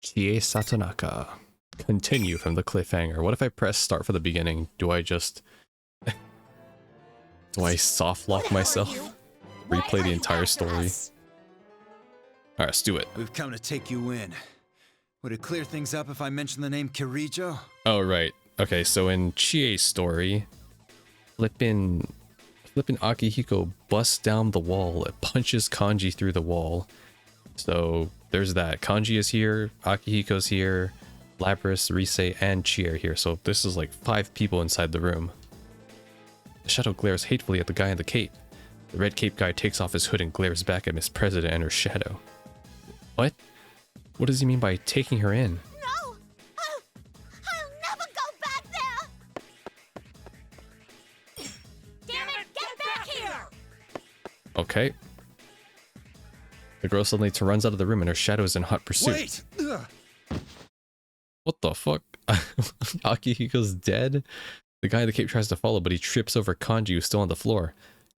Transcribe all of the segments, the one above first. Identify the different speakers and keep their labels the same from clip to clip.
Speaker 1: Chie Satonaka. Continue from the cliffhanger. What if I press start for the beginning? Do I just... do I soft lock myself? Replay the entire story? Alright, let's do it.
Speaker 2: We've come to take you in. Would it clear things up if I mention the name Kirijo?
Speaker 1: Oh, right. Okay, so in Chie's story, flippin' Akihiko busts down the wall. It punches Kanji through the wall. So there's that. Kanji is here, Akihiko's here, Lapras, Rise, and Chie are here. So this is like 5 people inside the room. The shadow glares hatefully at the guy in the cape. The red cape guy takes off his hood and glares back at Miss President and her shadow. What? What does he mean by taking her in?
Speaker 3: No! I'll never go back there! Damn it, get back here!
Speaker 1: Okay. The girl suddenly runs out of the room and her shadow is in hot pursuit.
Speaker 2: Wait!
Speaker 1: What the fuck? Akihiko's dead? The guy in the cape tries to follow, but he trips over Kanji, who's still on the floor.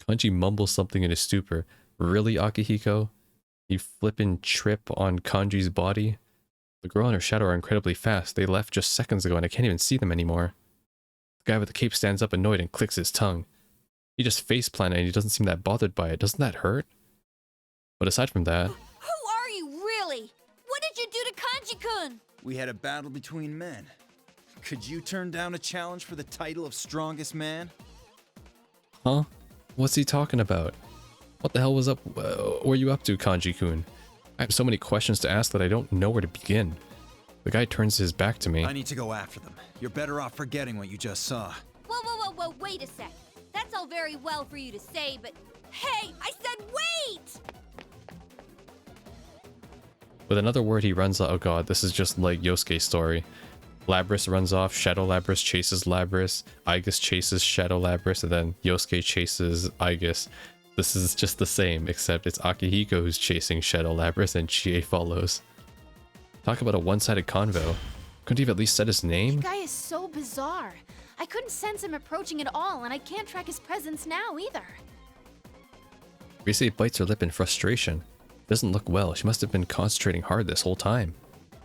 Speaker 1: Kanji mumbles something in his stupor. Really, Akihiko? You flippin' trip on Kanji's body? The girl and her shadow are incredibly fast. They left just seconds ago and I can't even see them anymore. The guy with the cape stands up annoyed and clicks his tongue. He just face planted and he doesn't seem that bothered by it. Doesn't that hurt? But aside from that...
Speaker 3: Who are you, really? What did you do to Kanji-kun?
Speaker 2: We had a battle between men. Could you turn down a challenge for the title of strongest man?
Speaker 1: Huh? What's he talking about? What the hell was up? Were you up to, Kanji-kun? I have so many questions to ask that I don't know where to begin. The guy turns his back to me.
Speaker 2: I need to go after them. You're better off forgetting what you just saw.
Speaker 3: Whoa, wait a sec. That's all very well for you to say, but... Hey, I said wait!
Speaker 1: With another word, he runs out. Oh god, this is just like Yosuke's story. Lapras runs off, Shadow Lapras chases Lapras, Aigis chases Shadow Lapras, and then Yosuke chases Aigis. This is just the same, except it's Akihiko who's chasing Shadow Lapras and Chie follows. Talk about a one-sided convo. Couldn't he have at least said his name?
Speaker 4: The guy is so bizarre. I couldn't sense him approaching at all, and I can't track his presence now either.
Speaker 1: Rise bites her lip in frustration. Doesn't look well. She must have been concentrating hard this whole time.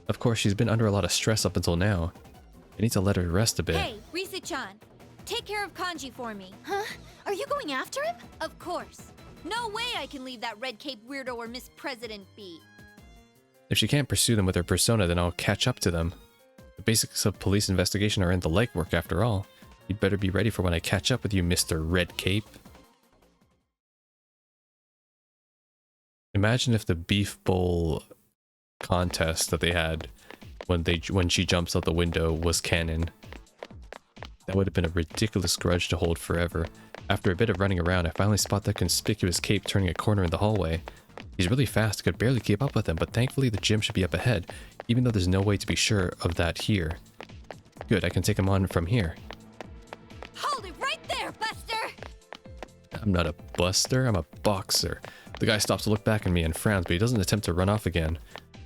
Speaker 1: Of course, she's been under a lot of stress up until now. I need to let her rest a bit.
Speaker 3: Hey, Rise-chan, take care of Kanji for me.
Speaker 4: Huh? Are you going after him?
Speaker 3: Of course. No way I can leave that red cape weirdo or Miss President be.
Speaker 1: If she can't pursue them with her persona, then I'll catch up to them. The basics of police investigation are in the legwork after all. You'd better be ready for when I catch up with you, Mr. Red Cape. Imagine if the beef bowl contest that they had when she jumps out the window was canon. That would have been a ridiculous grudge to hold forever. After a bit of running around, I finally spot that conspicuous cape turning a corner in the hallway. He's really fast, I could barely keep up with him, but thankfully the gym should be up ahead, even though there's no way to be sure of that here. Good, I can take him on from here.
Speaker 3: Hold it right there, Buster!
Speaker 1: I'm not a buster, I'm a boxer. The guy stops to look back at me and frowns, but he doesn't attempt to run off again.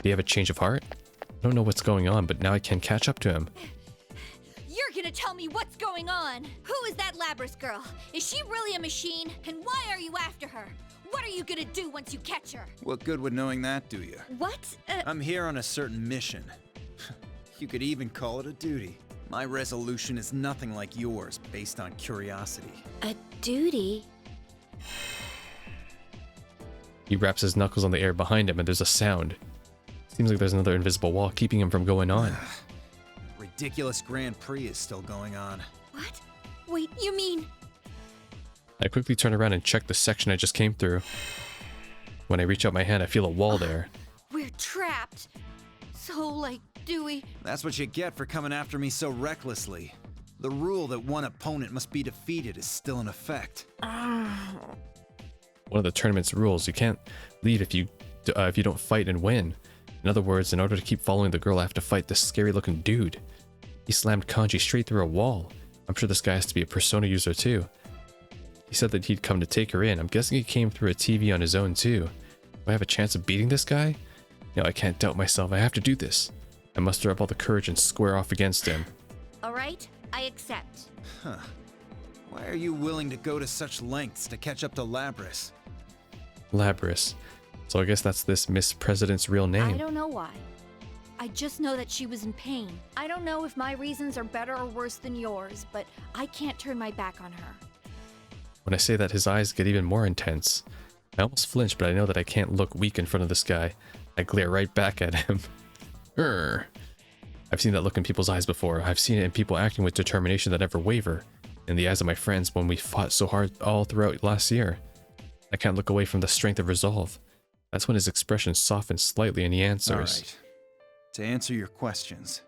Speaker 1: Do you have a change of heart? I don't know what's going on, but now I can catch up to him.
Speaker 3: You're gonna tell me what's going on! Who is that Lapras girl? Is she really a machine? And why are you after her? What are you gonna do once you catch her?
Speaker 2: What good would knowing that do you?
Speaker 3: What?
Speaker 2: I'm here on a certain mission. You could even call it a duty. My resolution is nothing like yours, based on curiosity.
Speaker 3: A duty?
Speaker 1: He wraps his knuckles on the air behind him and there's a sound. Seems like there's another invisible wall keeping him from going on.
Speaker 2: Ridiculous Grand Prix is still going on.
Speaker 3: What? Wait, you mean...
Speaker 1: I quickly turn around and check the section I just came through. When I reach out my hand, I feel a wall there.
Speaker 3: We're trapped. So, like, do we...
Speaker 2: That's what you get for coming after me so recklessly. The rule that one opponent must be defeated is still in effect.
Speaker 1: One of the tournament's rules, you can't leave if you don't fight and win. In other words, in order to keep following the girl, I have to fight this scary-looking dude. He slammed Kanji straight through a wall. I'm sure this guy has to be a Persona user too. He said that he'd come to take her in. I'm guessing he came through a TV on his own too. Do I have a chance of beating this guy? No, I can't doubt myself. I have to do this. I muster up all the courage and square off against him.
Speaker 3: Alright, I accept.
Speaker 2: Huh. Why are you willing to go to such lengths to catch up to Lapras?
Speaker 1: Lapras. So I guess that's this Miss President's real name.
Speaker 4: I don't know why.
Speaker 3: I just know that she was in pain. I don't know if my reasons are better or worse than yours, but I can't turn my back on her.
Speaker 1: When I say that, his eyes get even more intense. I almost flinch, but I know that I can't look weak in front of this guy. I glare right back at him. Urgh. I've seen that look in people's eyes before. I've seen it in people acting with determination that never waver. In the eyes of my friends when we fought so hard all throughout last year. I can't look away from the strength of resolve. That's when his expression softens slightly and he answers.
Speaker 2: Alright. To answer your questions.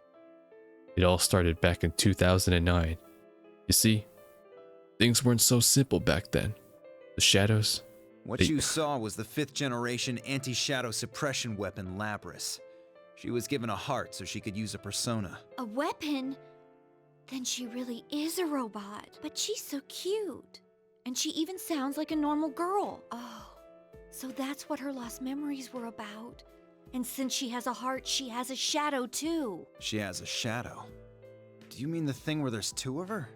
Speaker 1: It all started back in 2009. You see, things weren't so simple back then. The shadows...
Speaker 2: What you saw was the 5th generation anti-shadow suppression weapon, Labrys. She was given a heart so she could use a persona.
Speaker 3: A weapon? Then she really is a robot. But she's so cute. And she even sounds like a normal girl. Oh, so that's what her lost memories were about. And since she has a heart, she has a shadow too.
Speaker 2: She has a shadow? Do you mean the thing where there's 2 of her?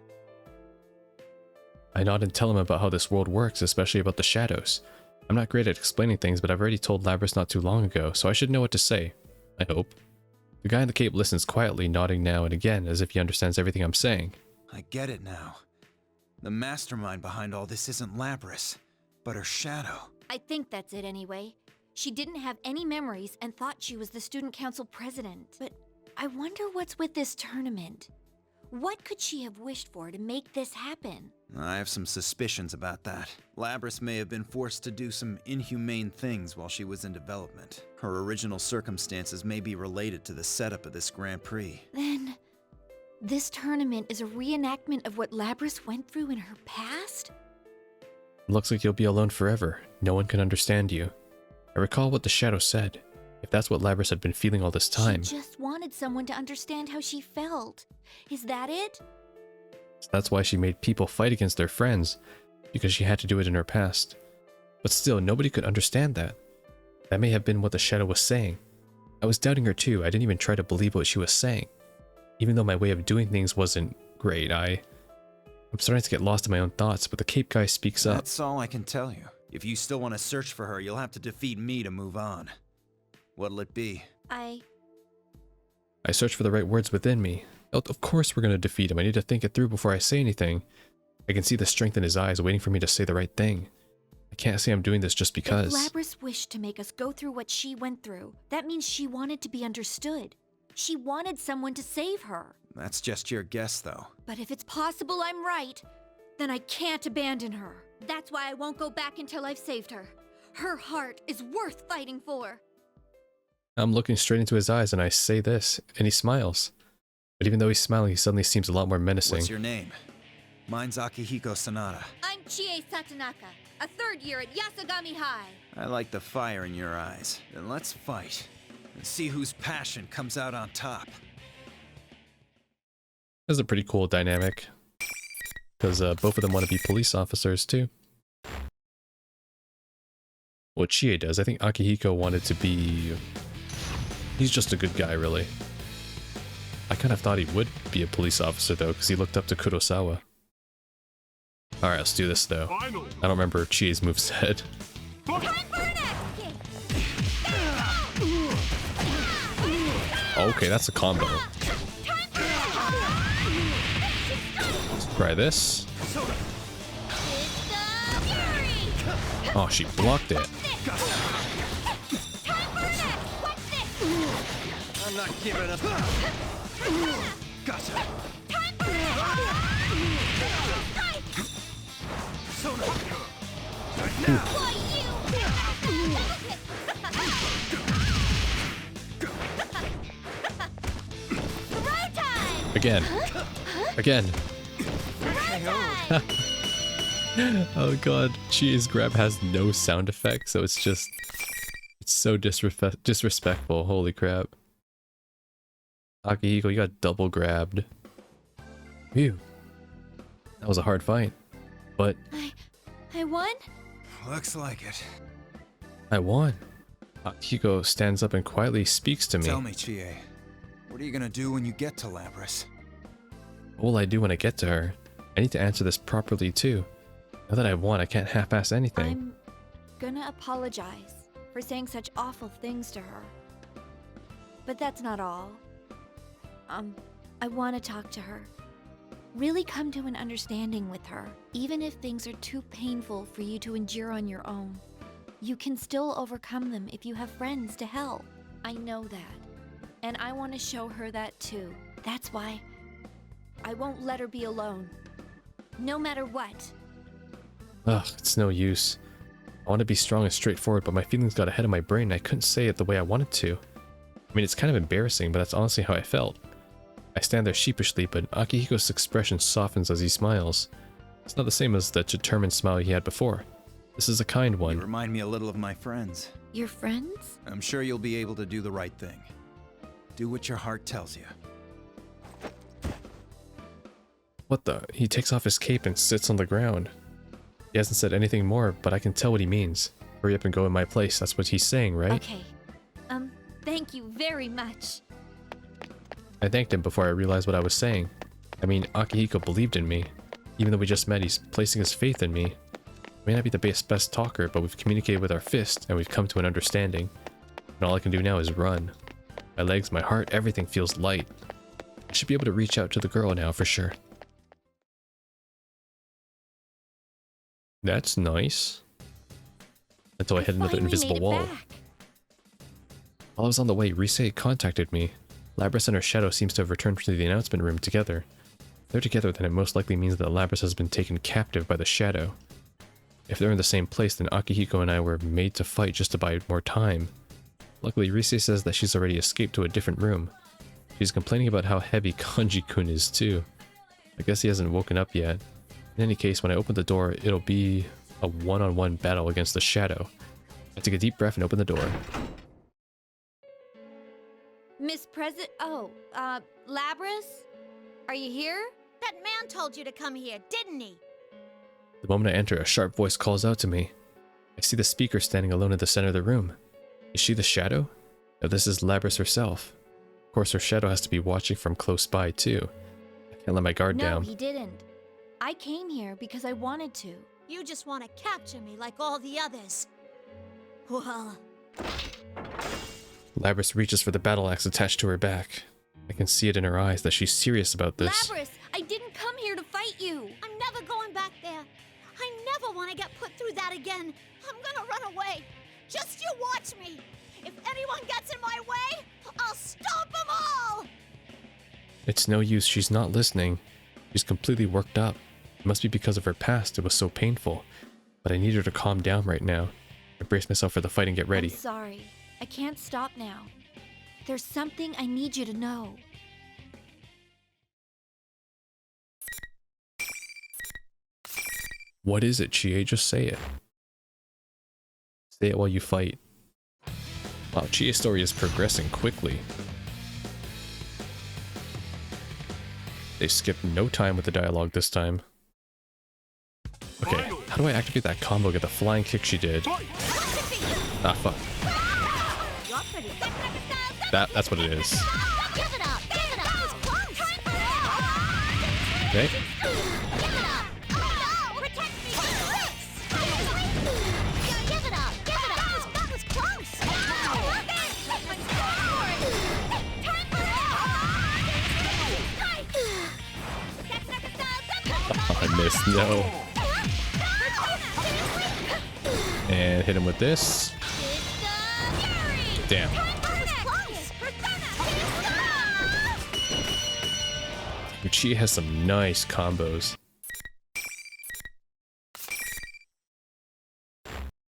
Speaker 1: I nod and tell him about how this world works, especially about the shadows. I'm not great at explaining things, but I've already told Labrys not too long ago, so I should know what to say. I hope. The guy in the cape listens quietly, nodding now and again, as if he understands everything I'm saying.
Speaker 2: I get it now. The mastermind behind all this isn't Labrys, but her shadow.
Speaker 3: I think that's it anyway. She didn't have any memories and thought she was the student council president. But I wonder what's with this tournament. What could she have wished for to make this happen?
Speaker 2: I have some suspicions about that. Labrys may have been forced to do some inhumane things while she was in development. Her original circumstances may be related to the setup of this Grand Prix.
Speaker 3: Then, this tournament is a reenactment of what Labrys went through in her past?
Speaker 1: Looks like you'll be alone forever. No one can understand you. I recall what the shadow said. If that's what Labrys had been feeling all this time...
Speaker 3: She just wanted someone to understand how she felt. Is that it?
Speaker 1: That's why she made people fight against their friends, because she had to do it in her past. But still, nobody could understand that. That may have been what the shadow was saying. I was doubting her too. I didn't even try to believe what she was saying. Even though my way of doing things wasn't great, I'm starting to get lost in my own thoughts, but the Cape guy speaks up.
Speaker 2: That's all I can tell you. If you still want to search for her, you'll have to defeat me to move on. What'll it be?
Speaker 3: I
Speaker 1: search for the right words within me. Of course we're going to defeat him. I need to think it through before I say anything. I can see the strength in his eyes waiting for me to say the right thing. I can't say I'm doing this just because.
Speaker 3: If Labrys wished to make us go through what she went through, that means she wanted to be understood. She wanted someone to save her.
Speaker 2: That's just your guess, though.
Speaker 3: But if it's possible I'm right, then I can't abandon her. That's why I won't go back until I've saved her. Her heart is worth fighting for.
Speaker 1: I'm looking straight into his eyes and I say this, and he smiles. But even though he's smiling, he suddenly seems a lot more menacing.
Speaker 2: What's your name? Mine's Akihiko Sanada.
Speaker 3: I'm Chie Satonaka, a 3rd year at Yasogami High.
Speaker 2: I like the fire in your eyes. Then let's fight. And see whose passion comes out on top.
Speaker 1: That's a pretty cool dynamic. Because both of them want to be police officers too. What Chie does, I think Akihiko wanted to be... He's just a good guy, really. I kind of thought he would be a police officer, though, because he looked up to Kurosawa. Alright, let's do this, though. I don't remember Chie's moveset. Okay, that's a combo. Let's try this. Oh, she blocked it.
Speaker 2: I'm not giving up. Gotcha.
Speaker 1: Again. Again. Oh god, Chie's grab has no sound effect, so it's just... It's so disrespectful, holy crap. Akihiko, you got double grabbed. Phew. That was a hard fight. But...
Speaker 3: I won?
Speaker 2: Looks like it.
Speaker 1: I won. Akihiko stands up and quietly speaks to me.
Speaker 2: Tell me, Chie. What are you gonna do when you get to Labrys?
Speaker 1: What will I do when I get to her? I need to answer this properly too. Now that I've won, I can't half-ass anything.
Speaker 3: I'm gonna apologize for saying such awful things to her. But that's not all. I want to talk to her. Really come to an understanding with her. Even if things are too painful for you to endure on your own, you can still overcome them if you have friends to help. I know that. And I want to show her that too. That's why I won't let her be alone. No matter what.
Speaker 1: Ugh, it's no use. I want to be strong and straightforward, but my feelings got ahead of my brain and I couldn't say it the way I wanted to. I mean, it's kind of embarrassing, but that's honestly how I felt. I stand there sheepishly, but Akihiko's expression softens as he smiles. It's not the same as the determined smile he had before. This is a kind one.
Speaker 2: You remind me a little of my friends.
Speaker 3: Your friends?
Speaker 2: I'm sure you'll be able to do the right thing. Do what your heart tells you.
Speaker 1: What the? He takes off his cape and sits on the ground. He hasn't said anything more, but I can tell what he means. Hurry up and go in my place, that's what he's saying, right?
Speaker 3: Okay. Thank you very much.
Speaker 1: I thanked him before I realized what I was saying. I mean, Akihiko believed in me. Even though we just met, he's placing his faith in me. I may not be the best talker, but we've communicated with our fist, and we've come to an understanding. And all I can do now is run. My legs, my heart, everything feels light. I should be able to reach out to the girl now for sure. That's nice. Until I hit another invisible wall. While I was on the way, Rise contacted me. Labras and her shadow seems to have returned to the announcement room together. If they're together, then it most likely means that Labras has been taken captive by the shadow. If they're in the same place, then Akihiko and I were made to fight just to buy more time. Luckily, Rise says that she's already escaped to a different room. She's complaining about how heavy Kanji-kun is too. I guess he hasn't woken up yet. In any case, when I open the door, it'll be a one-on-one battle against the shadow. I take a deep breath and open the door.
Speaker 3: Miss President... Oh, Labras? Are you here?
Speaker 5: That man told you to come here, didn't he?
Speaker 1: The moment I enter, a sharp voice calls out to me. I see the speaker standing alone in the center of the room. Is she the shadow? No, this is Labras herself. Of course, her shadow has to be watching from close by, too. I can't let my guard down.
Speaker 3: No, he didn't. I came here because I wanted to.
Speaker 5: You just want to capture me like all the others. Well...
Speaker 1: Labras reaches for the battle axe attached to her back. I can see it in her eyes that she's serious about this.
Speaker 3: Labras, I didn't come here to fight you.
Speaker 5: I'm never going back there. I never want to get put through that again. I'm gonna run away. Just you watch me. If anyone gets in my way, I'll stop them all!
Speaker 1: It's no use, she's not listening. She's completely worked up. It must be because of her past, it was so painful. But I need her to calm down right now. I brace myself for the fight and get ready.
Speaker 3: I'm sorry. I can't stop now. There's something I need you to know.
Speaker 1: What is it, Chie? Just say it. Say it while you fight. Wow, Chie's story is progressing quickly. They skipped no time with the dialogue this time. Okay, how do I activate that combo, get the flying kick she did? Ah, fuck. That's what it is. Okay. Oh, I missed. No. And hit him with this. Damn. Chie has some nice combos.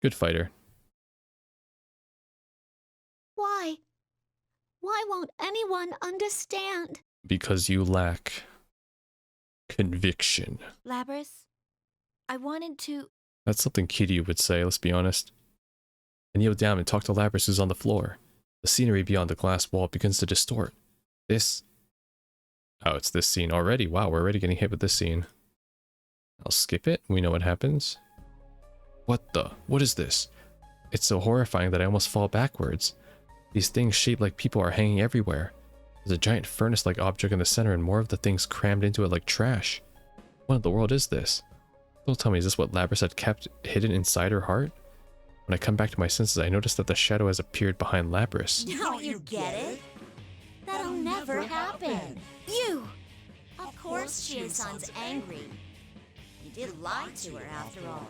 Speaker 1: Good fighter.
Speaker 5: Why? Why won't anyone understand?
Speaker 1: Because you lack conviction.
Speaker 3: Labras, I wanted to...
Speaker 1: That's something Kiryu would say, let's be honest. I kneel down and talk to Labras, who's on the floor. The scenery beyond the glass wall begins to distort. Oh, it's this scene already. Wow, we're already getting hit with this scene. I'll skip it. We know what happens. What the? What is this? It's so horrifying that I almost fall backwards. These things shaped like people are hanging everywhere. There's a giant furnace-like object in the center and more of the things crammed into it like trash. What in the world is this? Don't tell me, is this what Labras had kept hidden inside her heart? When I come back to my senses, I notice that the shadow has appeared behind Lapras.
Speaker 5: Don't you get it? That'll never happen.
Speaker 3: You!
Speaker 5: Of course Chie-san's angry. You did lie to her after all.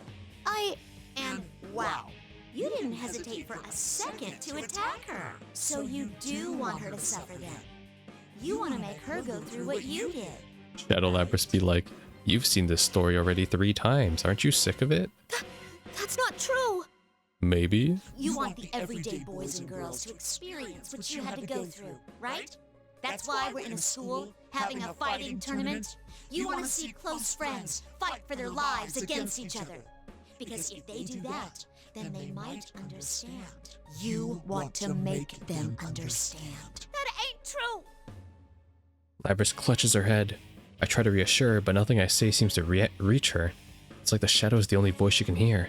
Speaker 5: And wow, you didn't hesitate for a second to attack her. So you do want her to suffer then. You want to make her go through what you did.
Speaker 1: Shadow Lapras be like, you've seen this story already 3 times. Aren't you sick of it?
Speaker 5: That's not true.
Speaker 1: Maybe?
Speaker 5: You want the everyday boys and girls to experience what you had to go through, right? That's why we're in a school, having a fighting tournament. You want to see close friends fight for their lives against each other. Because if they do that, then they might understand. You want to make them understand. That ain't true!
Speaker 1: Lapras clutches her head. I try to reassure her, but nothing I say seems to reach her. It's like the shadow is the only voice she can hear.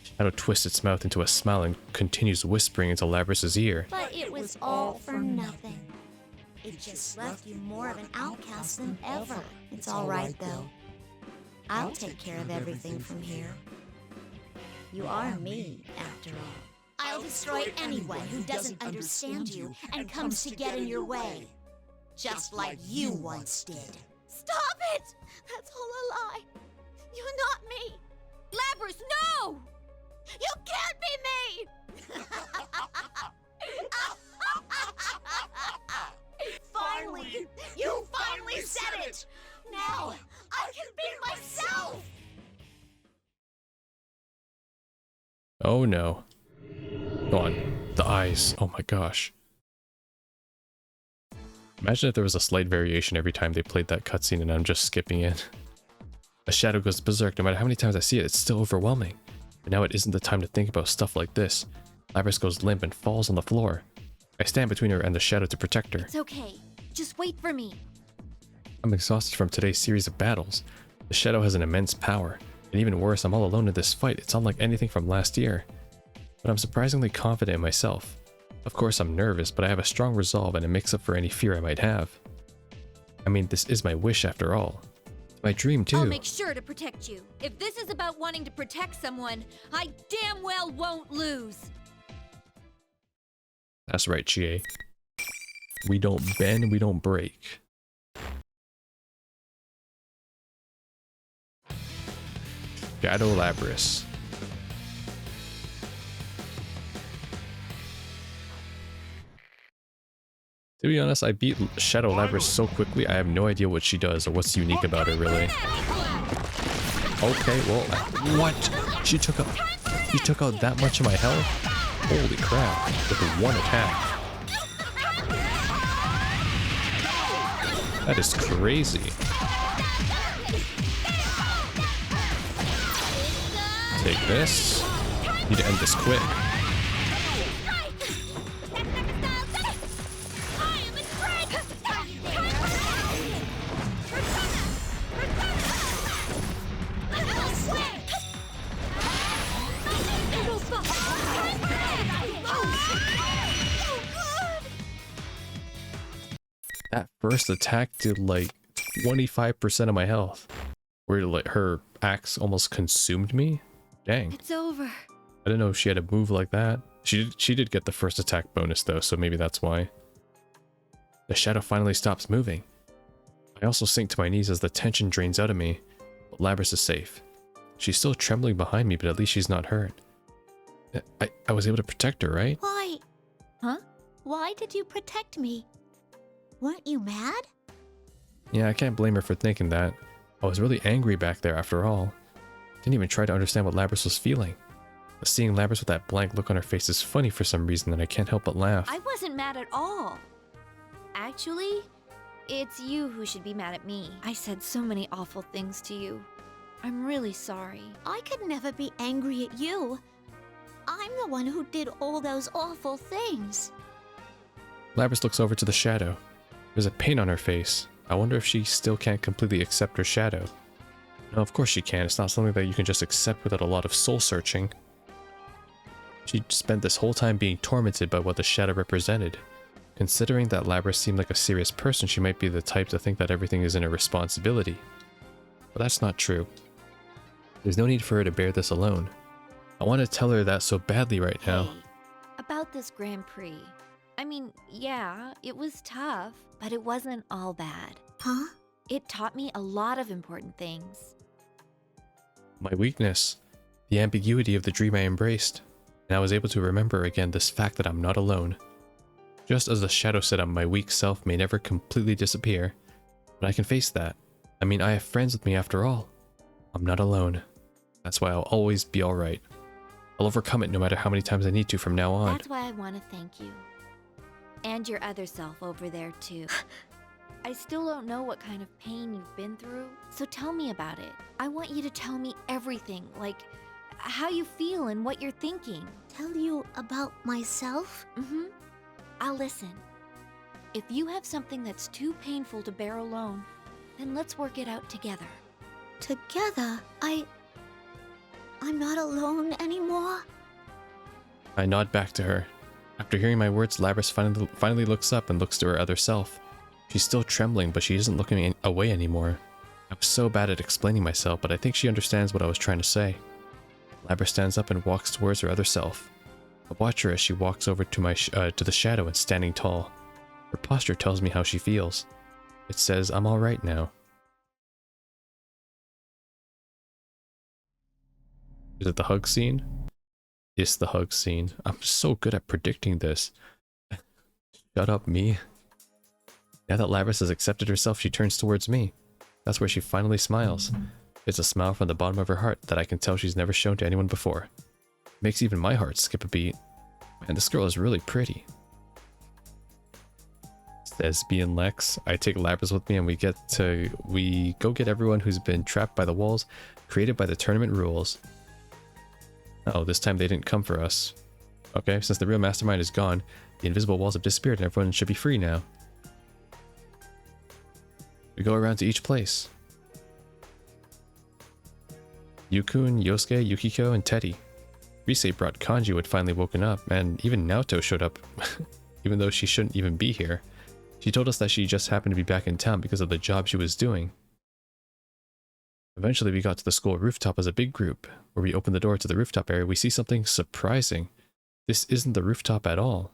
Speaker 1: Shadow twists its mouth into a smile and continues whispering into Labras's ear.
Speaker 5: But it was all for nothing. It just left you more of an outcast than ever. It's all right, though. I'll take care of everything from here. You are me, after all. I'll destroy anyone who doesn't understand you and comes to get in your way. Just like you once did. Stop it! That's all a lie. You're not me.
Speaker 3: Lapras, no!
Speaker 5: You can't be me! Finally! You finally said it! Now, I can be myself!
Speaker 1: Oh no. Go on. The eyes. Oh my gosh. Imagine if there was a slight variation every time they played that cutscene and I'm just skipping it. A shadow goes berserk. No matter how many times I see it, it's still overwhelming. But now it isn't the time to think about stuff like this. Lapras goes limp and falls on the floor. I stand between her and the shadow to protect her.
Speaker 3: It's okay. Just wait for me.
Speaker 1: I'm exhausted from today's series of battles. The shadow has an immense power. And even worse, I'm all alone in this fight. It's unlike anything from last year. But I'm surprisingly confident in myself. Of course, I'm nervous, but I have a strong resolve and it makes up for any fear I might have. I mean, this is my wish after all. It's my dream too.
Speaker 3: I'll make sure to protect you. If this is about wanting to protect someone, I damn well won't lose.
Speaker 1: That's right, Chie. We don't bend, we don't break. Shadow Lapras. To be honest, I beat Shadow Lapras so quickly, I have no idea what she does or what's unique about her, really. Okay, well, what? She took out that much of my health? Holy crap, with one attack. That is crazy. Take this. Need to end this quick. That first attack did like 25% of my health. Where like her axe almost consumed me. Dang.
Speaker 3: It's over.
Speaker 1: I didn't know she had a move like that. She did get the first attack bonus though, so maybe that's why. The shadow finally stops moving. I also sink to my knees as the tension drains out of me. But Lapras is safe. She's still trembling behind me, but at least she's not hurt. I was able to protect her, right?
Speaker 5: Why?
Speaker 3: Huh?
Speaker 5: Why did you protect me? Weren't you mad?
Speaker 1: Yeah, I can't blame her for thinking that. I was really angry back there after all. Didn't even try to understand what Lapras was feeling. But seeing Lapras with that blank look on her face is funny for some reason and I can't help but laugh.
Speaker 3: I wasn't mad at all. Actually, it's you who should be mad at me. I said so many awful things to you. I'm really sorry.
Speaker 5: I could never be angry at you. I'm the one who did all those awful things.
Speaker 1: Lapras looks over to the shadow. There's a pain on her face. I wonder if she still can't completely accept her shadow. No, of course she can. It's not something that you can just accept without a lot of soul searching. She spent this whole time being tormented by what the shadow represented. Considering that Lapras seemed like a serious person, she might be the type to think that everything is in her responsibility. But that's not true. There's no need for her to bear this alone. I want to tell her that so badly right now.
Speaker 3: Hey, about this Grand Prix. I mean, yeah, it was tough, but it wasn't all bad.
Speaker 5: Huh?
Speaker 3: It taught me a lot of important things.
Speaker 1: My weakness, the ambiguity of the dream I embraced, and I was able to remember again this fact that I'm not alone. Just as the shadow set up, my weak self may never completely disappear, but I can face that. I mean, I have friends with me after all. I'm not alone. That's why I'll always be alright. I'll overcome it no matter how many times I need to from now on.
Speaker 3: That's why I want to thank you. And your other self over there, too. I still don't know what kind of pain you've been through, so tell me about it. I want you to tell me everything, like how you feel and what you're thinking.
Speaker 5: Tell you about myself?
Speaker 3: Mm-hmm. I'll listen. If you have something that's too painful to bear alone, then let's work it out together.
Speaker 5: Together? I'm not alone anymore?
Speaker 1: I nod back to her. After hearing my words, Labrys finally looks up and looks to her other self. She's still trembling, but she isn't looking away anymore. I was so bad at explaining myself, but I think she understands what I was trying to say. Labrys stands up and walks towards her other self. I watch her as she walks over to the shadow and standing tall. Her posture tells me how she feels. It says I'm alright now. Is it the hug scene? It's the hug scene. I'm so good at predicting this. Shut up, me. Now that Labrys has accepted herself, she turns towards me. That's where she finally smiles. It's a smile from the bottom of her heart that I can tell she's never shown to anyone before. It makes even my heart skip a beat. Man, this girl is really pretty. Says B and Lex. I take Labrys with me and we go get everyone who's been trapped by the walls created by the tournament rules. Oh, this time they didn't come for us. Okay, since the real mastermind is gone, the invisible walls have disappeared and everyone should be free now. We go around to each place. Yukun, Yosuke, Yukiko, and Teddy. Rise brought Kanji who had finally woken up, and even Naoto showed up, even though she shouldn't even be here. She told us that she just happened to be back in town because of the job she was doing. Eventually we got to the school rooftop as a big group. Where we open the door to the rooftop area, we see something surprising. This isn't the rooftop at all.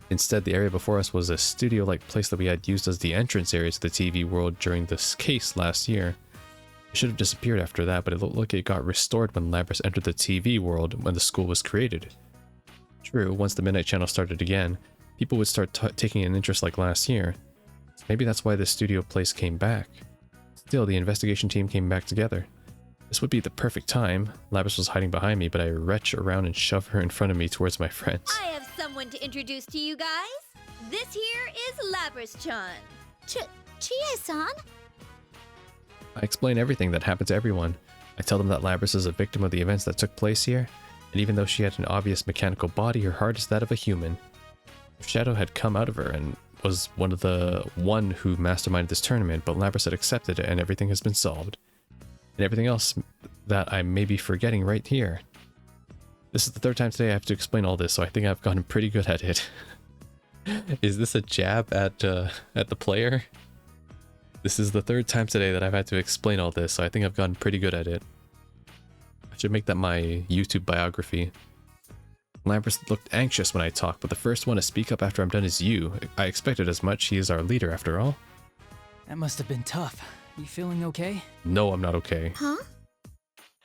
Speaker 1: Instead, the area before us was a studio-like place that we had used as the entrance area to the TV world during this case last year. It should have disappeared after that, but it looked like it got restored when Labrys entered the TV world when the school was created. True, once the Midnight Channel started again, people would start taking an interest like last year. So maybe that's why the studio place came back. Still, the investigation team came back together. This would be the perfect time. Labrys was hiding behind me, but I retch around and shove her in front of me towards my friends.
Speaker 3: I have someone to introduce to you guys. This here is Labrys-chan.
Speaker 5: Chie-san?
Speaker 1: I explain everything that happened to everyone. I tell them that Labrys is a victim of the events that took place here, and even though she had an obvious mechanical body, her heart is that of a human. Her shadow had come out of her and was one who masterminded this tournament, but Labrys had accepted it and everything has been solved. And everything else that I may be forgetting right here. This is the third time today I have to explain all this, so I think I've gotten pretty good at it. Is this a jab at the player? This is the third time today that I've had to explain all this, so I think I've gotten pretty good at it. I should make that my YouTube biography. Labrys looked anxious when I talked, but the first one to speak up after I'm done is you. I expected as much. He is our leader after all.
Speaker 6: That must have been tough. You feeling okay?
Speaker 1: No, I'm not okay.
Speaker 5: Huh?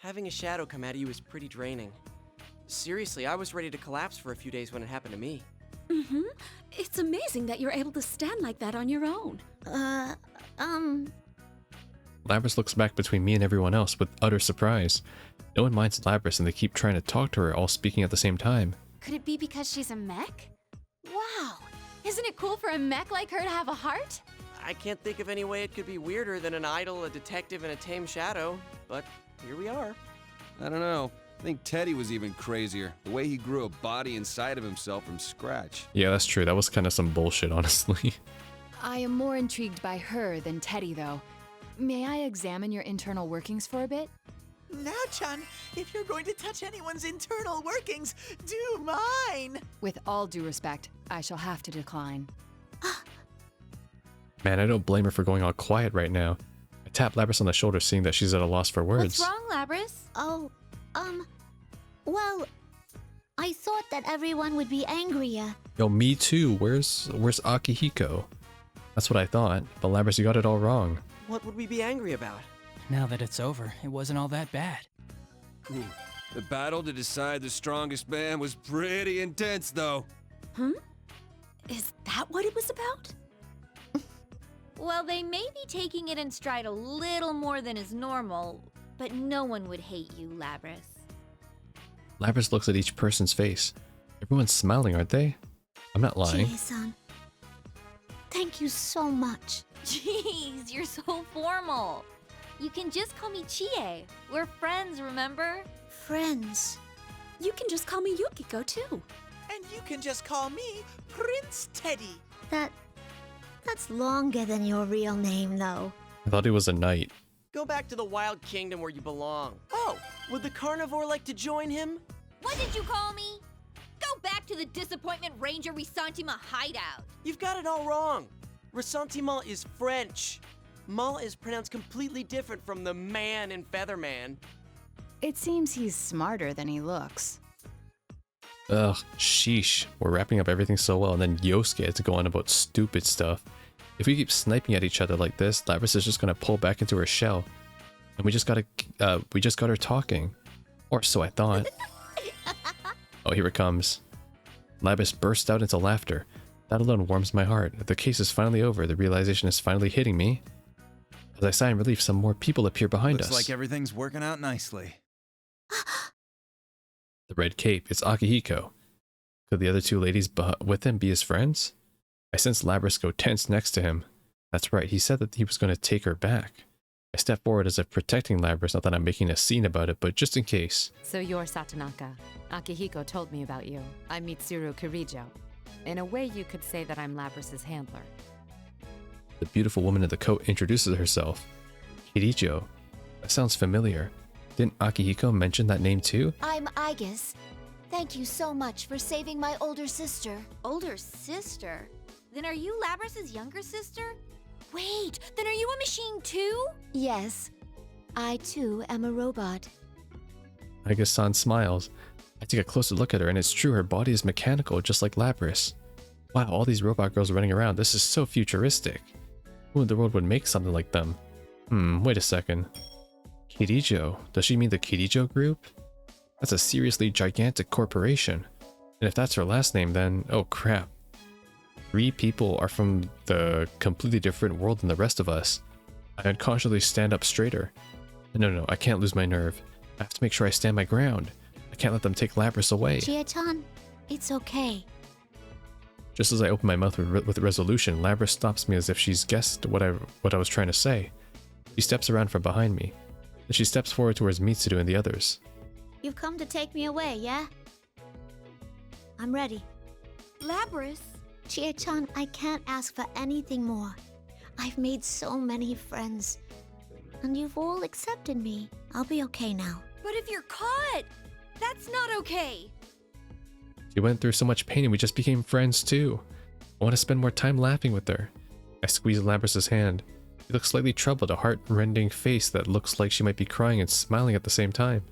Speaker 7: Having a shadow come out of you is pretty draining. Seriously, I was ready to collapse for a few days when it happened to me.
Speaker 8: Mm-hmm. It's amazing that you're able to stand like that on your own.
Speaker 1: Labrys looks back between me and everyone else with utter surprise. No one minds Labrys and they keep trying to talk to her, all speaking at the same time.
Speaker 4: Could it be because she's a mech? Wow! Isn't it cool for a mech like her to have a heart?
Speaker 7: I can't think of any way it could be weirder than an idol, a detective, and a tame shadow, but here we are.
Speaker 9: I don't know. I think Teddy was even crazier. The way he grew a body inside of himself from scratch.
Speaker 1: Yeah, that's true. That was kind of some bullshit, honestly.
Speaker 8: I am more intrigued by her than Teddy, though. May I examine your internal workings for a bit?
Speaker 10: Now, Chan, if you're going to touch anyone's internal workings, do mine!
Speaker 8: With all due respect, I shall have to decline.
Speaker 1: Man, I don't blame her for going all quiet right now. I Tap Labrys on the shoulder, seeing that she's at a loss for words.
Speaker 3: What's wrong, Labrys?
Speaker 5: Oh, well, I thought that everyone would be angrier.
Speaker 1: Yo, me too. Where's Akihiko? That's what I thought. But Labrys, you got it all wrong.
Speaker 7: What would we be angry about?
Speaker 6: Now that it's over, it wasn't all that bad.
Speaker 9: Ooh, the battle to decide the strongest man was pretty intense, though.
Speaker 3: Is that what it was about? Well, they may be taking it in stride a little more than is normal, but no one would hate you, Labrys.
Speaker 1: Labrys looks at each person's face. Everyone's smiling, aren't they? I'm not lying.
Speaker 5: Chie-san, thank you so much.
Speaker 3: Jeez, you're so formal. You can just call me Chie. We're friends, remember?
Speaker 5: Friends.
Speaker 11: You can just call me Yukiko, too.
Speaker 10: And you can just call me Prince Teddy.
Speaker 5: That's longer than your real name, though.
Speaker 1: I thought he was a knight.
Speaker 7: Go back to the Wild Kingdom where you belong. Oh, would the carnivore like to join him?
Speaker 3: What did you call me? Go back to the Disappointment Ranger Ressentiment hideout.
Speaker 7: You've got it all wrong. Ressentiment is French. Mal is pronounced completely different from the man in Featherman.
Speaker 8: It seems he's smarter than he looks.
Speaker 1: Ugh, sheesh. We're wrapping up everything so well, and then Yosuke had to go on about stupid stuff. If we keep sniping at each other like this, Labrys is just gonna pull back into her shell. And we just got her talking. Or so I thought. Oh, here it comes. Labrys burst out into laughter. That alone warms my heart. The case is finally over. The realization is finally hitting me. As I sigh in relief, some more people appear behind us.
Speaker 2: Looks like everything's working out nicely.
Speaker 1: The red cape. It's Akihiko. Could the other two ladies with him be his friends? I sense Labrys go tense next to him. That's right, he said that he was going to take her back. I step forward as if protecting Labrys, not that I'm making a scene about it, but just in case.
Speaker 12: So you're Satonaka. Akihiko told me about you. I'm Mitsuru Kirijo. In a way, you could say that I'm Labrys' handler.
Speaker 1: The beautiful woman in the coat introduces herself. Kirijo. That sounds familiar. Didn't Akihiko mention that name too?
Speaker 5: I'm Aigis. Thank you so much for saving my older sister.
Speaker 3: Older sister? Then are you Labrys' younger sister? Wait, then are you a machine too?
Speaker 5: Yes, I too am a robot.
Speaker 1: Aigis-san smiles. I take a closer look at her, and it's true, her body is mechanical, just like Labrys. Wow, all these robot girls running around, this is so futuristic. Who in the world would make something like them? Wait a second. Kirijo? Does she mean the Kirijo group? That's a seriously gigantic corporation. And if that's her last name, then oh crap. 3 people are from the completely different world than the rest of us. I unconsciously stand up straighter. No, I can't lose my nerve. I have to make sure I stand my ground. I can't let them take Labrys away.
Speaker 5: Chie-chan, it's okay.
Speaker 1: Just as I open my mouth with resolution, Labrys stops me as if she's guessed what I was trying to say. She steps around from behind me. Then she steps forward towards Mitsuru and the others.
Speaker 5: You've come to take me away, yeah? I'm ready.
Speaker 3: Labrys?
Speaker 5: Chie-chan, I can't ask for anything more. I've made so many friends, and you've all accepted me. I'll be okay now.
Speaker 3: But if you're caught, that's not okay.
Speaker 1: She went through so much pain and we just became friends too. I want to spend more time laughing with her. I squeeze Labrys' hand. She looks slightly troubled, a heart-rending face that looks like she might be crying and smiling at the same time.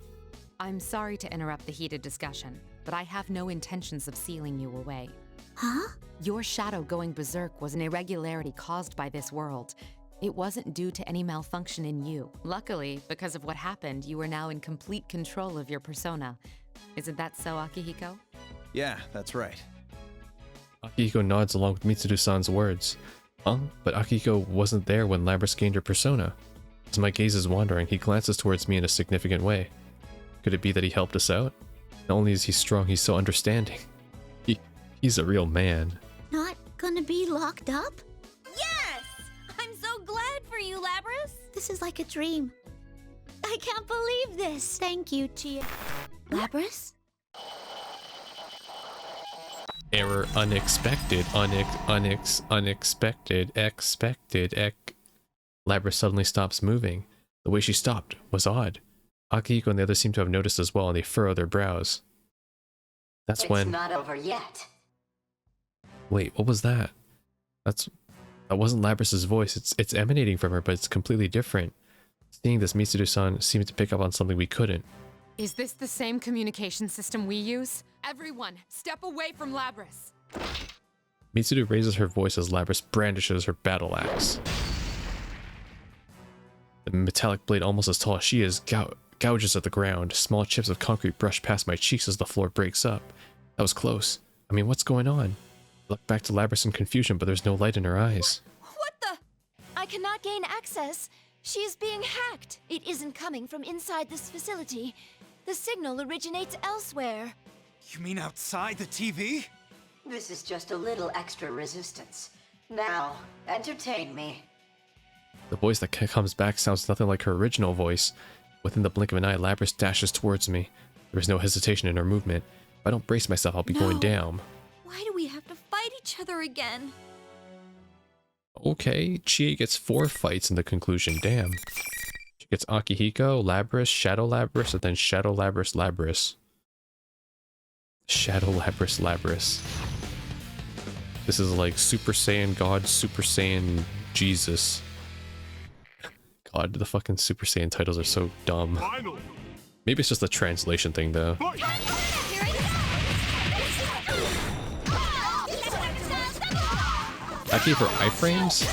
Speaker 12: I'm sorry to interrupt the heated discussion, but I have no intentions of sealing you away.
Speaker 5: Huh?
Speaker 12: Your shadow going berserk was an irregularity caused by this world. It wasn't due to any malfunction in you. Luckily, because of what happened, you are now in complete control of your persona. Isn't that so, Akihiko?
Speaker 2: Yeah, that's right.
Speaker 1: Akihiko nods along with Mitsuru-san's words. Huh? But Akihiko wasn't there when Labrys gained her persona. As my gaze is wandering, he glances towards me in a significant way. Could it be that he helped us out? Not only is he strong, he's so understanding. He's a real man.
Speaker 5: Not gonna be locked up?
Speaker 3: Yes! I'm so glad for you, Labrys.
Speaker 5: This is like a dream. I can't believe this. Thank you, Chie. Labrys?
Speaker 1: Error unexpected, unexpected, expected, Labrys suddenly stops moving. The way she stopped was odd. Akihiko and the others seem to have noticed as well, and they furrow their brows. That's when...
Speaker 11: It's not over yet.
Speaker 1: Wait, what was that? That's That wasn't Labrys's voice. It's emanating from her, but it's completely different. Seeing this, Mitsuru-san seemed to pick up on something we couldn't.
Speaker 12: Is this the same communication system we use? Everyone, step away from Labrys.
Speaker 1: Mitsuru raises her voice as Labrys brandishes her battle axe. The metallic blade, almost as tall as she is, gouges at the ground. Small chips of concrete brush past my cheeks as the floor breaks up. That was close. I mean, what's going on? I look back to Labrys in confusion, but there's no light in her eyes.
Speaker 3: What the? I cannot gain access. She is being hacked. It isn't coming from inside this facility. The signal originates elsewhere.
Speaker 13: You mean outside the TV?
Speaker 14: This is just a little extra resistance. Now, entertain me.
Speaker 1: The voice that comes back sounds nothing like her original voice. Within the blink of an eye, Labrys dashes towards me. There is no hesitation in her movement. If I don't brace myself, I'll be going down.
Speaker 3: Why do we have to fight each other again?
Speaker 1: Okay, Chie gets 4 fights in the conclusion. Damn. She gets Akihiko, Labrys, Shadow Labrys, and then Shadow Labrys, Labrys. Shadow Labrys, Labrys. This is like Super Saiyan God, Super Saiyan Jesus. God, the fucking Super Saiyan titles are so dumb. Finally. Maybe it's just a translation thing, though. That gave her iframes?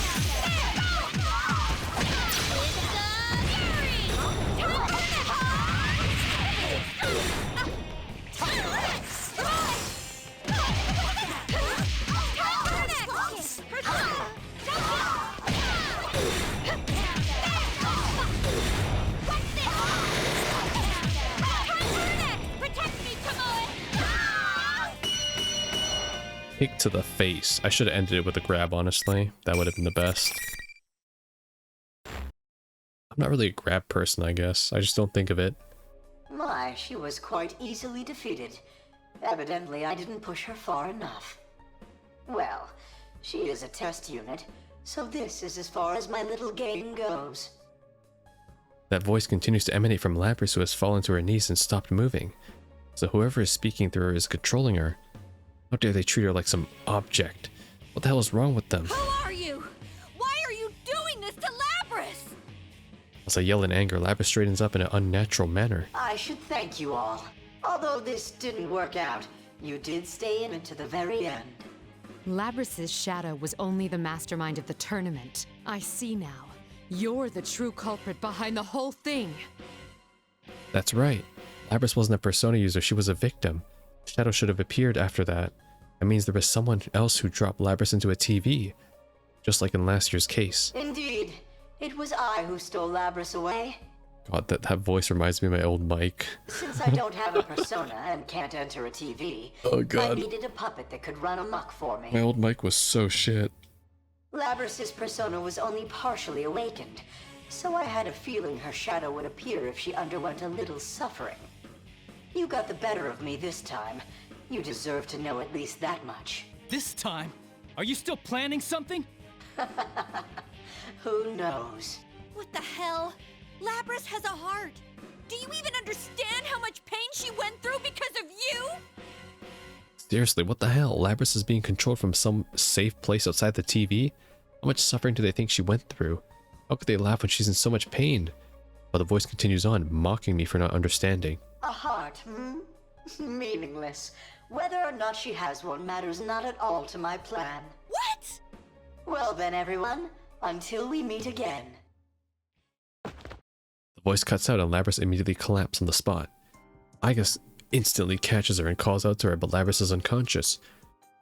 Speaker 1: Kick to the face. I should have ended it with a grab, honestly. That would have been the best. I'm not really a grab person, I guess. I just don't think of it.
Speaker 14: My, she was quite easily defeated. Evidently, I didn't push her far enough. Well, she is a test unit, so this is as far as my little game goes.
Speaker 1: That voice continues to emanate from Labrys, who has fallen to her knees and stopped moving. So whoever is speaking through her is controlling her. How dare they treat her like some object? What the hell is wrong with them?
Speaker 3: Who are you? Why are you doing this to Labrys?
Speaker 1: As I yell in anger, Labrys straightens up in an unnatural manner.
Speaker 14: I should thank you all. Although this didn't work out, you did stay in it to the very end.
Speaker 12: Labrys's shadow was only the mastermind of the tournament. I see now. You're the true culprit behind the whole thing.
Speaker 1: That's right. Labrys wasn't a persona user, she was a victim. Shadow should have appeared after that. That means there was someone else who dropped Labrys into a TV. Just like in last year's case.
Speaker 14: Indeed. It was I who stole Labrys away.
Speaker 1: God, that voice reminds me of my old mic.
Speaker 14: Since I don't have a persona and can't enter a TV,
Speaker 1: oh God.
Speaker 14: I needed a puppet that could run amok for me.
Speaker 1: My old mic was so shit.
Speaker 14: Labrys's persona was only partially awakened, so I had a feeling her shadow would appear if she underwent a little suffering. You got the better of me this time. You deserve to know at least that much.
Speaker 6: This time? Are you still planning something?
Speaker 14: Who knows?
Speaker 3: What the hell? Labrys has a heart. Do you even understand how much pain she went through because of you?
Speaker 1: Seriously, what the hell? Labrys is being controlled from some safe place outside the TV? How much suffering do they think she went through? How could they laugh when she's in so much pain? But the voice continues on, mocking me for not understanding.
Speaker 14: A heart, hmm? Meaningless. Whether or not she has one matters not at all to my plan.
Speaker 3: What?
Speaker 14: Well then, everyone, until we meet again.
Speaker 1: The voice cuts out and Labrys immediately collapses on the spot. Igus instantly catches her and calls out to her, but Labrys is unconscious.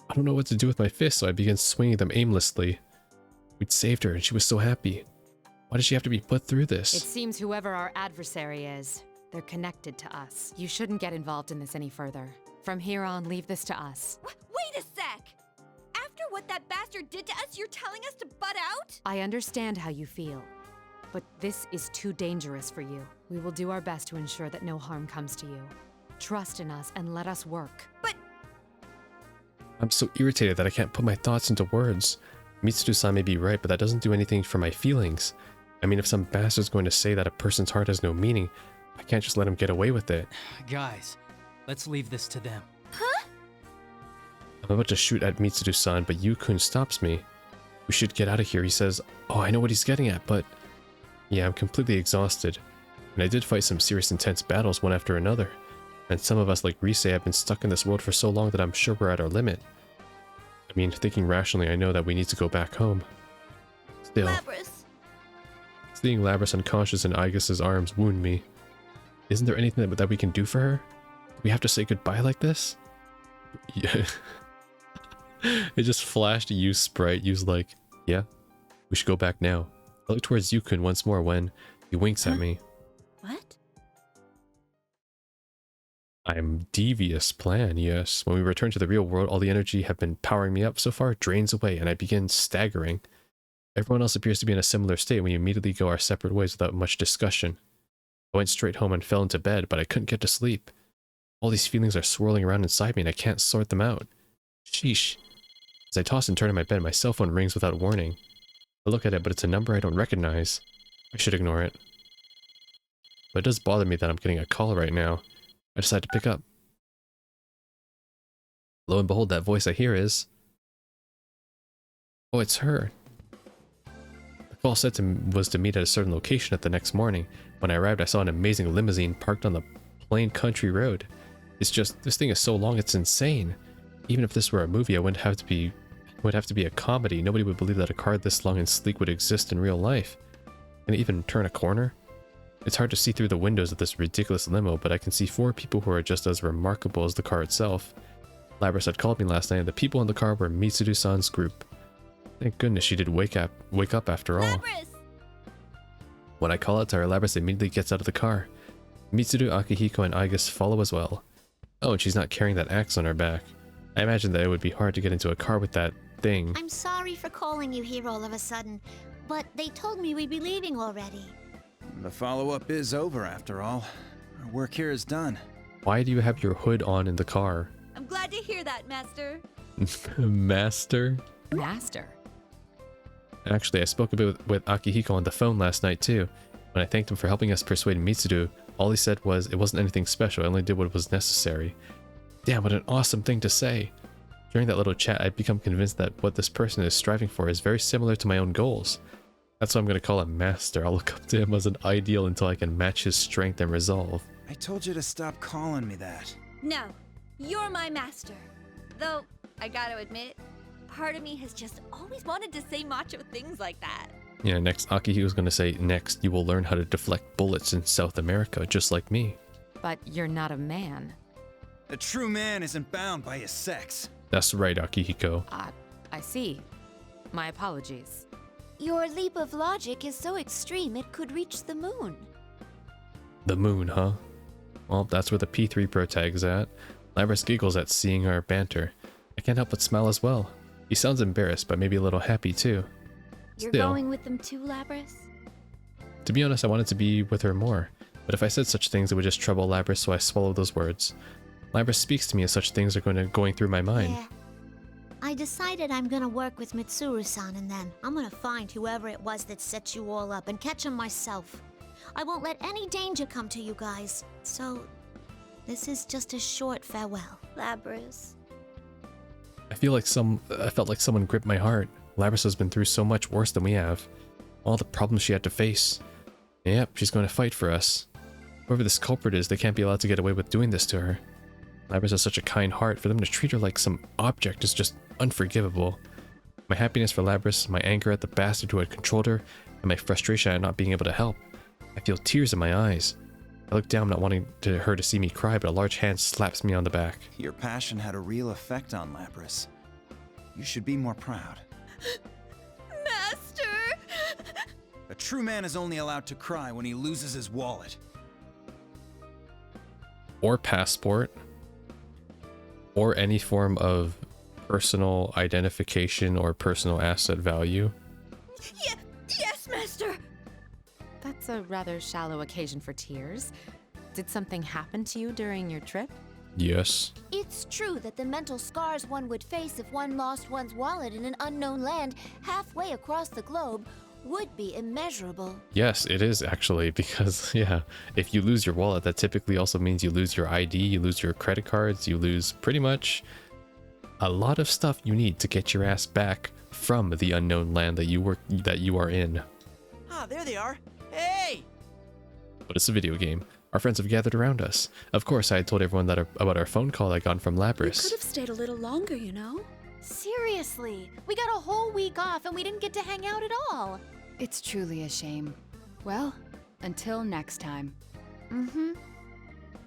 Speaker 1: I don't know what to do with my fists, so I begin swinging them aimlessly. We'd saved her and she was so happy. Why does she have to be put through this?
Speaker 12: It seems whoever our adversary is, they're connected to us. You shouldn't get involved in this any further. From here on, leave this to us.
Speaker 3: Wait a sec! After what that bastard did to us, you're telling us to butt out?
Speaker 12: I understand how you feel, but this is too dangerous for you. We will do our best to ensure that no harm comes to you. Trust in us and let us work.
Speaker 3: But...
Speaker 1: I'm so irritated that I can't put my thoughts into words. Mitsuru-san may be right, but that doesn't do anything for my feelings. I mean, if some bastard's going to say that a person's heart has no meaning, I can't just let him get away with it.
Speaker 6: Guys, let's leave this to them.
Speaker 3: Huh?
Speaker 1: I'm about to shoot at Mitsuru-san, but Yu-kun stops me. We should get out of here, he says. Oh, I know what he's getting at, but... Yeah, I'm completely exhausted. And I did fight some serious intense battles one after another. And some of us, like Rise, have been stuck in this world for so long that I'm sure we're at our limit. I mean, thinking rationally, I know that we need to go back home. Still...
Speaker 3: Labrys.
Speaker 1: Seeing Labrys unconscious in Aigus's arms wound me. Isn't there anything that we can do for her? Do we have to say goodbye like this? Yeah. It just flashed Yu's sprite. Yu's like, yeah, we should go back now. I look towards Yukun once more when he winks at me.
Speaker 3: What?
Speaker 1: I'm devious plan, yes. When we return to the real world, all the energy have been powering me up so far drains away and I begin staggering. Everyone else appears to be in a similar state when we immediately go our separate ways without much discussion. I went straight home and fell into bed, but I couldn't get to sleep. All these feelings are swirling around inside me and I can't sort them out. Sheesh. As I toss and turn in my bed, my cell phone rings without warning. I look at it, but it's a number I don't recognize. I should ignore it. But it does bother me that I'm getting a call right now. I decide to pick up. Lo and behold, that voice I hear is... Oh, it's her. The call said was to meet at a certain location at the next morning. When I arrived, I saw an amazing limousine parked on the plain country road. It's just, this thing is so long, it's insane. Even if this were a movie, it would have to be a comedy. Nobody would believe that a car this long and sleek would exist in real life. Can it even turn a corner? It's hard to see through the windows of this ridiculous limo, but I can see 4 people who are just as remarkable as the car itself. Labrys had called me last night, and the people in the car were Mitsudu-san's group. Thank goodness she did wake up after all.
Speaker 3: Labrys!
Speaker 1: When I call out to her, Labrys immediately gets out of the car. Mitsudu, Akihiko, and Aigus follow as well. Oh, and she's not carrying that axe on her back. I imagine that it would be hard to get into a car with that thing.
Speaker 5: I'm sorry for calling you here all of a sudden, but they told me we'd be leaving already.
Speaker 2: The follow-up is over, after all. Our work here is done.
Speaker 1: Why do you have your hood on in the car?
Speaker 3: I'm glad to hear that, Master.
Speaker 1: Master?
Speaker 12: Master?
Speaker 1: Actually, I spoke a bit with Akihiko on the phone last night too. When I thanked him for helping us persuade Mitsudu, all he said was it wasn't anything special, I only did what was necessary. Damn, what an awesome thing to say. During that little chat, I'd become convinced that what this person is striving for is very similar to my own goals. That's why I'm going to call him Master. I'll look up to him as an ideal until I can match his strength and resolve.
Speaker 2: I told you to stop calling me that.
Speaker 3: No, you're my master. Though, I gotta admit, part of me has just always wanted to say macho things like that.
Speaker 1: Yeah, next Akihiko's going to say, next, you will learn how to deflect bullets in South America, just like me.
Speaker 12: But you're not a man.
Speaker 2: A true man isn't bound by his sex.
Speaker 1: That's right, Akihiko.
Speaker 12: I see. My apologies.
Speaker 3: Your leap of logic is so extreme it could reach the moon.
Speaker 1: The moon, huh? Well, that's where the P3 Pro tag's at. Labrys giggles at seeing our banter. I can't help but smile as well. He sounds embarrassed, but maybe a little happy too.
Speaker 3: You're
Speaker 1: Still,
Speaker 3: going with them too, Labrys?
Speaker 1: to be honest, I wanted to be with her more. But if I said such things, it would just trouble Labrys, so I swallowed those words. Labrys speaks to me as such things are going through my mind.
Speaker 5: Yeah. I decided I'm gonna work with Mitsuru-san and then I'm gonna find whoever it was that set you all up and catch him myself. I won't let any danger come to you guys. So, this is just a short farewell.
Speaker 3: Labrys.
Speaker 1: I felt like someone gripped my heart. Labrys has been through so much worse than we have. All the problems she had to face. Yep, she's going to fight for us. Whoever this culprit is, they can't be allowed to get away with doing this to her. Labrys has such a kind heart. For them to treat her like some object is just unforgivable. My happiness for Labrys, my anger at the bastard who had controlled her, and my frustration at not being able to help. I feel tears in my eyes. I look down, not wanting her to see me cry, but a large hand slaps me on the back.
Speaker 2: Your passion had a real effect on Labrys. You should be more proud.
Speaker 3: Master!
Speaker 2: A true man is only allowed to cry when he loses his wallet.
Speaker 1: Or passport. Or any form of personal identification or personal asset value.
Speaker 3: Yes, Master!
Speaker 12: That's a rather shallow occasion for tears. Did something happen to you during your trip?
Speaker 1: Yes.
Speaker 3: It's true that the mental scars one would face if one lost one's wallet in an unknown land halfway across the globe would be immeasurable.
Speaker 1: Yes, it is actually, because, yeah, if you lose your wallet, that typically also means you lose your ID, you lose your credit cards, you lose pretty much a lot of stuff you need to get your ass back from the unknown land that you are in.
Speaker 7: Ah, there they are. Hey!
Speaker 1: But it's a video game. Our friends have gathered around us. Of course, I had told everyone about our phone call I got from
Speaker 11: You
Speaker 1: Lapras.
Speaker 11: could have stayed a little longer, you know?
Speaker 4: Seriously, we got a whole week off and we didn't get to hang out at all.
Speaker 8: It's truly a shame. Well, until next time.
Speaker 5: Mm-hmm.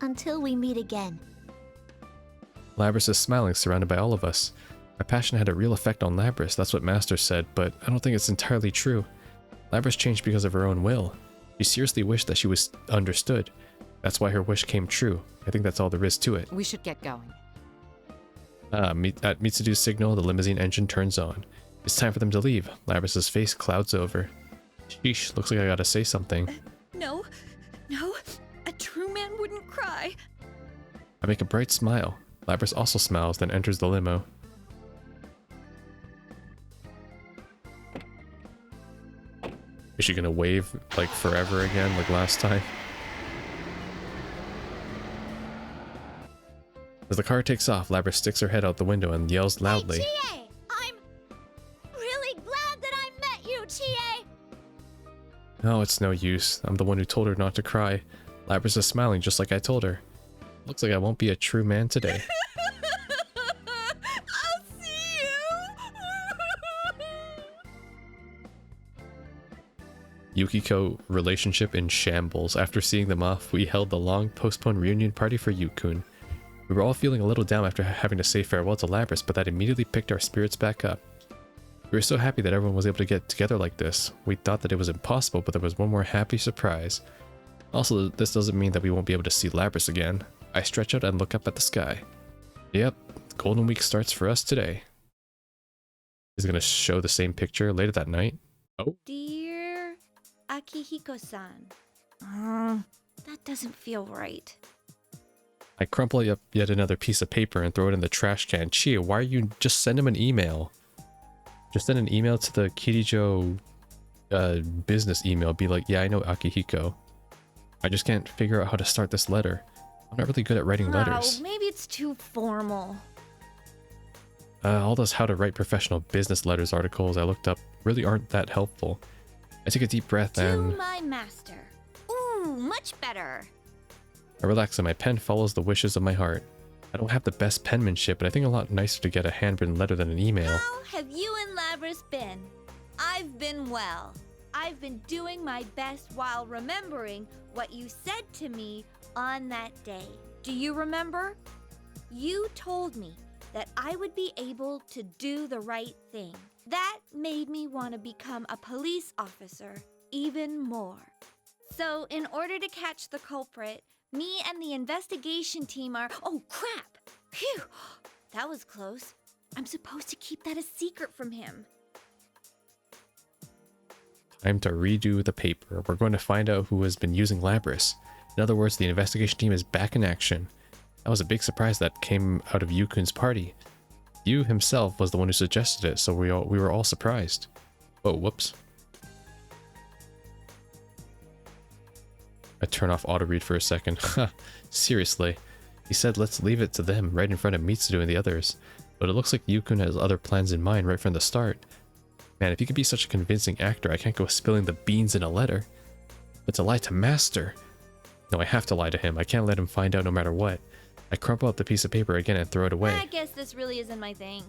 Speaker 5: Until we meet again.
Speaker 1: Lapras is smiling, surrounded by all of us. My passion had a real effect on Lapras, that's what Master said, but I don't think it's entirely true. Lapras changed because of her own will. She seriously wished that she was understood. That's why her wish came true. I think that's all there is to it.
Speaker 12: We should get going.
Speaker 1: At Mitsudu's signal, the limousine engine turns on. It's time for them to leave. Labras's face clouds over. Sheesh, looks like I gotta say something.
Speaker 3: No, a true man wouldn't cry.
Speaker 1: I make a bright smile. Lapras also smiles, then enters the limo. Is she gonna wave like forever again, like last time? As the car takes off, Lapras sticks her head out the window and yells loudly.
Speaker 5: Hey, Chie! I'm really glad that I met you, Chie!
Speaker 1: No, it's no use. I'm the one who told her not to cry. Lapras is smiling just like I told her. Looks like I won't be a true man today.
Speaker 3: I'll see you!
Speaker 1: Yukiko relationship in shambles. After seeing them off, we held the long postponed reunion party for Yukun. We were all feeling a little down after having to say farewell to Lapras, but that immediately picked our spirits back up. We were so happy that everyone was able to get together like this. We thought that it was impossible, but there was one more happy surprise. Also, this doesn't mean that we won't be able to see Lapras again. I stretch out and look up at the sky. Yep, Golden Week starts for us today. Is it going to show the same picture later that night? Oh.
Speaker 3: Dear Akihiko-san. That doesn't feel right.
Speaker 1: I crumple up yet another piece of paper and throw it in the trash can. Chie, why are you... Just send him an email. Just send an email to the Kirijo business email. Be like, yeah, I know Akihiko. I just can't figure out how to start this letter. I'm not really good at writing letters.
Speaker 3: Oh, maybe it's too formal.
Speaker 1: All those how to write professional business letters articles I looked up really aren't that helpful. I take a deep breath and...
Speaker 3: To my master. Ooh, much better.
Speaker 1: I relax and my pen follows the wishes of my heart. I don't have the best penmanship, but I think a lot nicer to get a handwritten letter than an email.
Speaker 3: How have you and Lapras been? I've been well. I've been doing my best while remembering what you said to me on that day. Do you remember? You told me that I would be able to do the right thing. That made me want to become a police officer even more. So in order to catch the culprit, me and the investigation team are... Oh, crap! Phew! That was close. I'm supposed to keep that a secret from him.
Speaker 1: Time to redo the paper. We're going to find out who has been using Lapras. In other words, the investigation team is back in action. That was a big surprise that came out of Yukun's party. Yu himself was the one who suggested it, so we were all surprised. Oh, whoops. I turn off auto-read for a second. Seriously. He said let's leave it to them right in front of Mitsudu and the others. But it looks like Yukun has other plans in mind right from the start. Man, if you could be such a convincing actor, I can't go spilling the beans in a letter. But to lie to Master... No, I have to lie to him. I can't let him find out no matter what. I crumple up the piece of paper again and throw it away.
Speaker 3: I guess this really isn't my thing.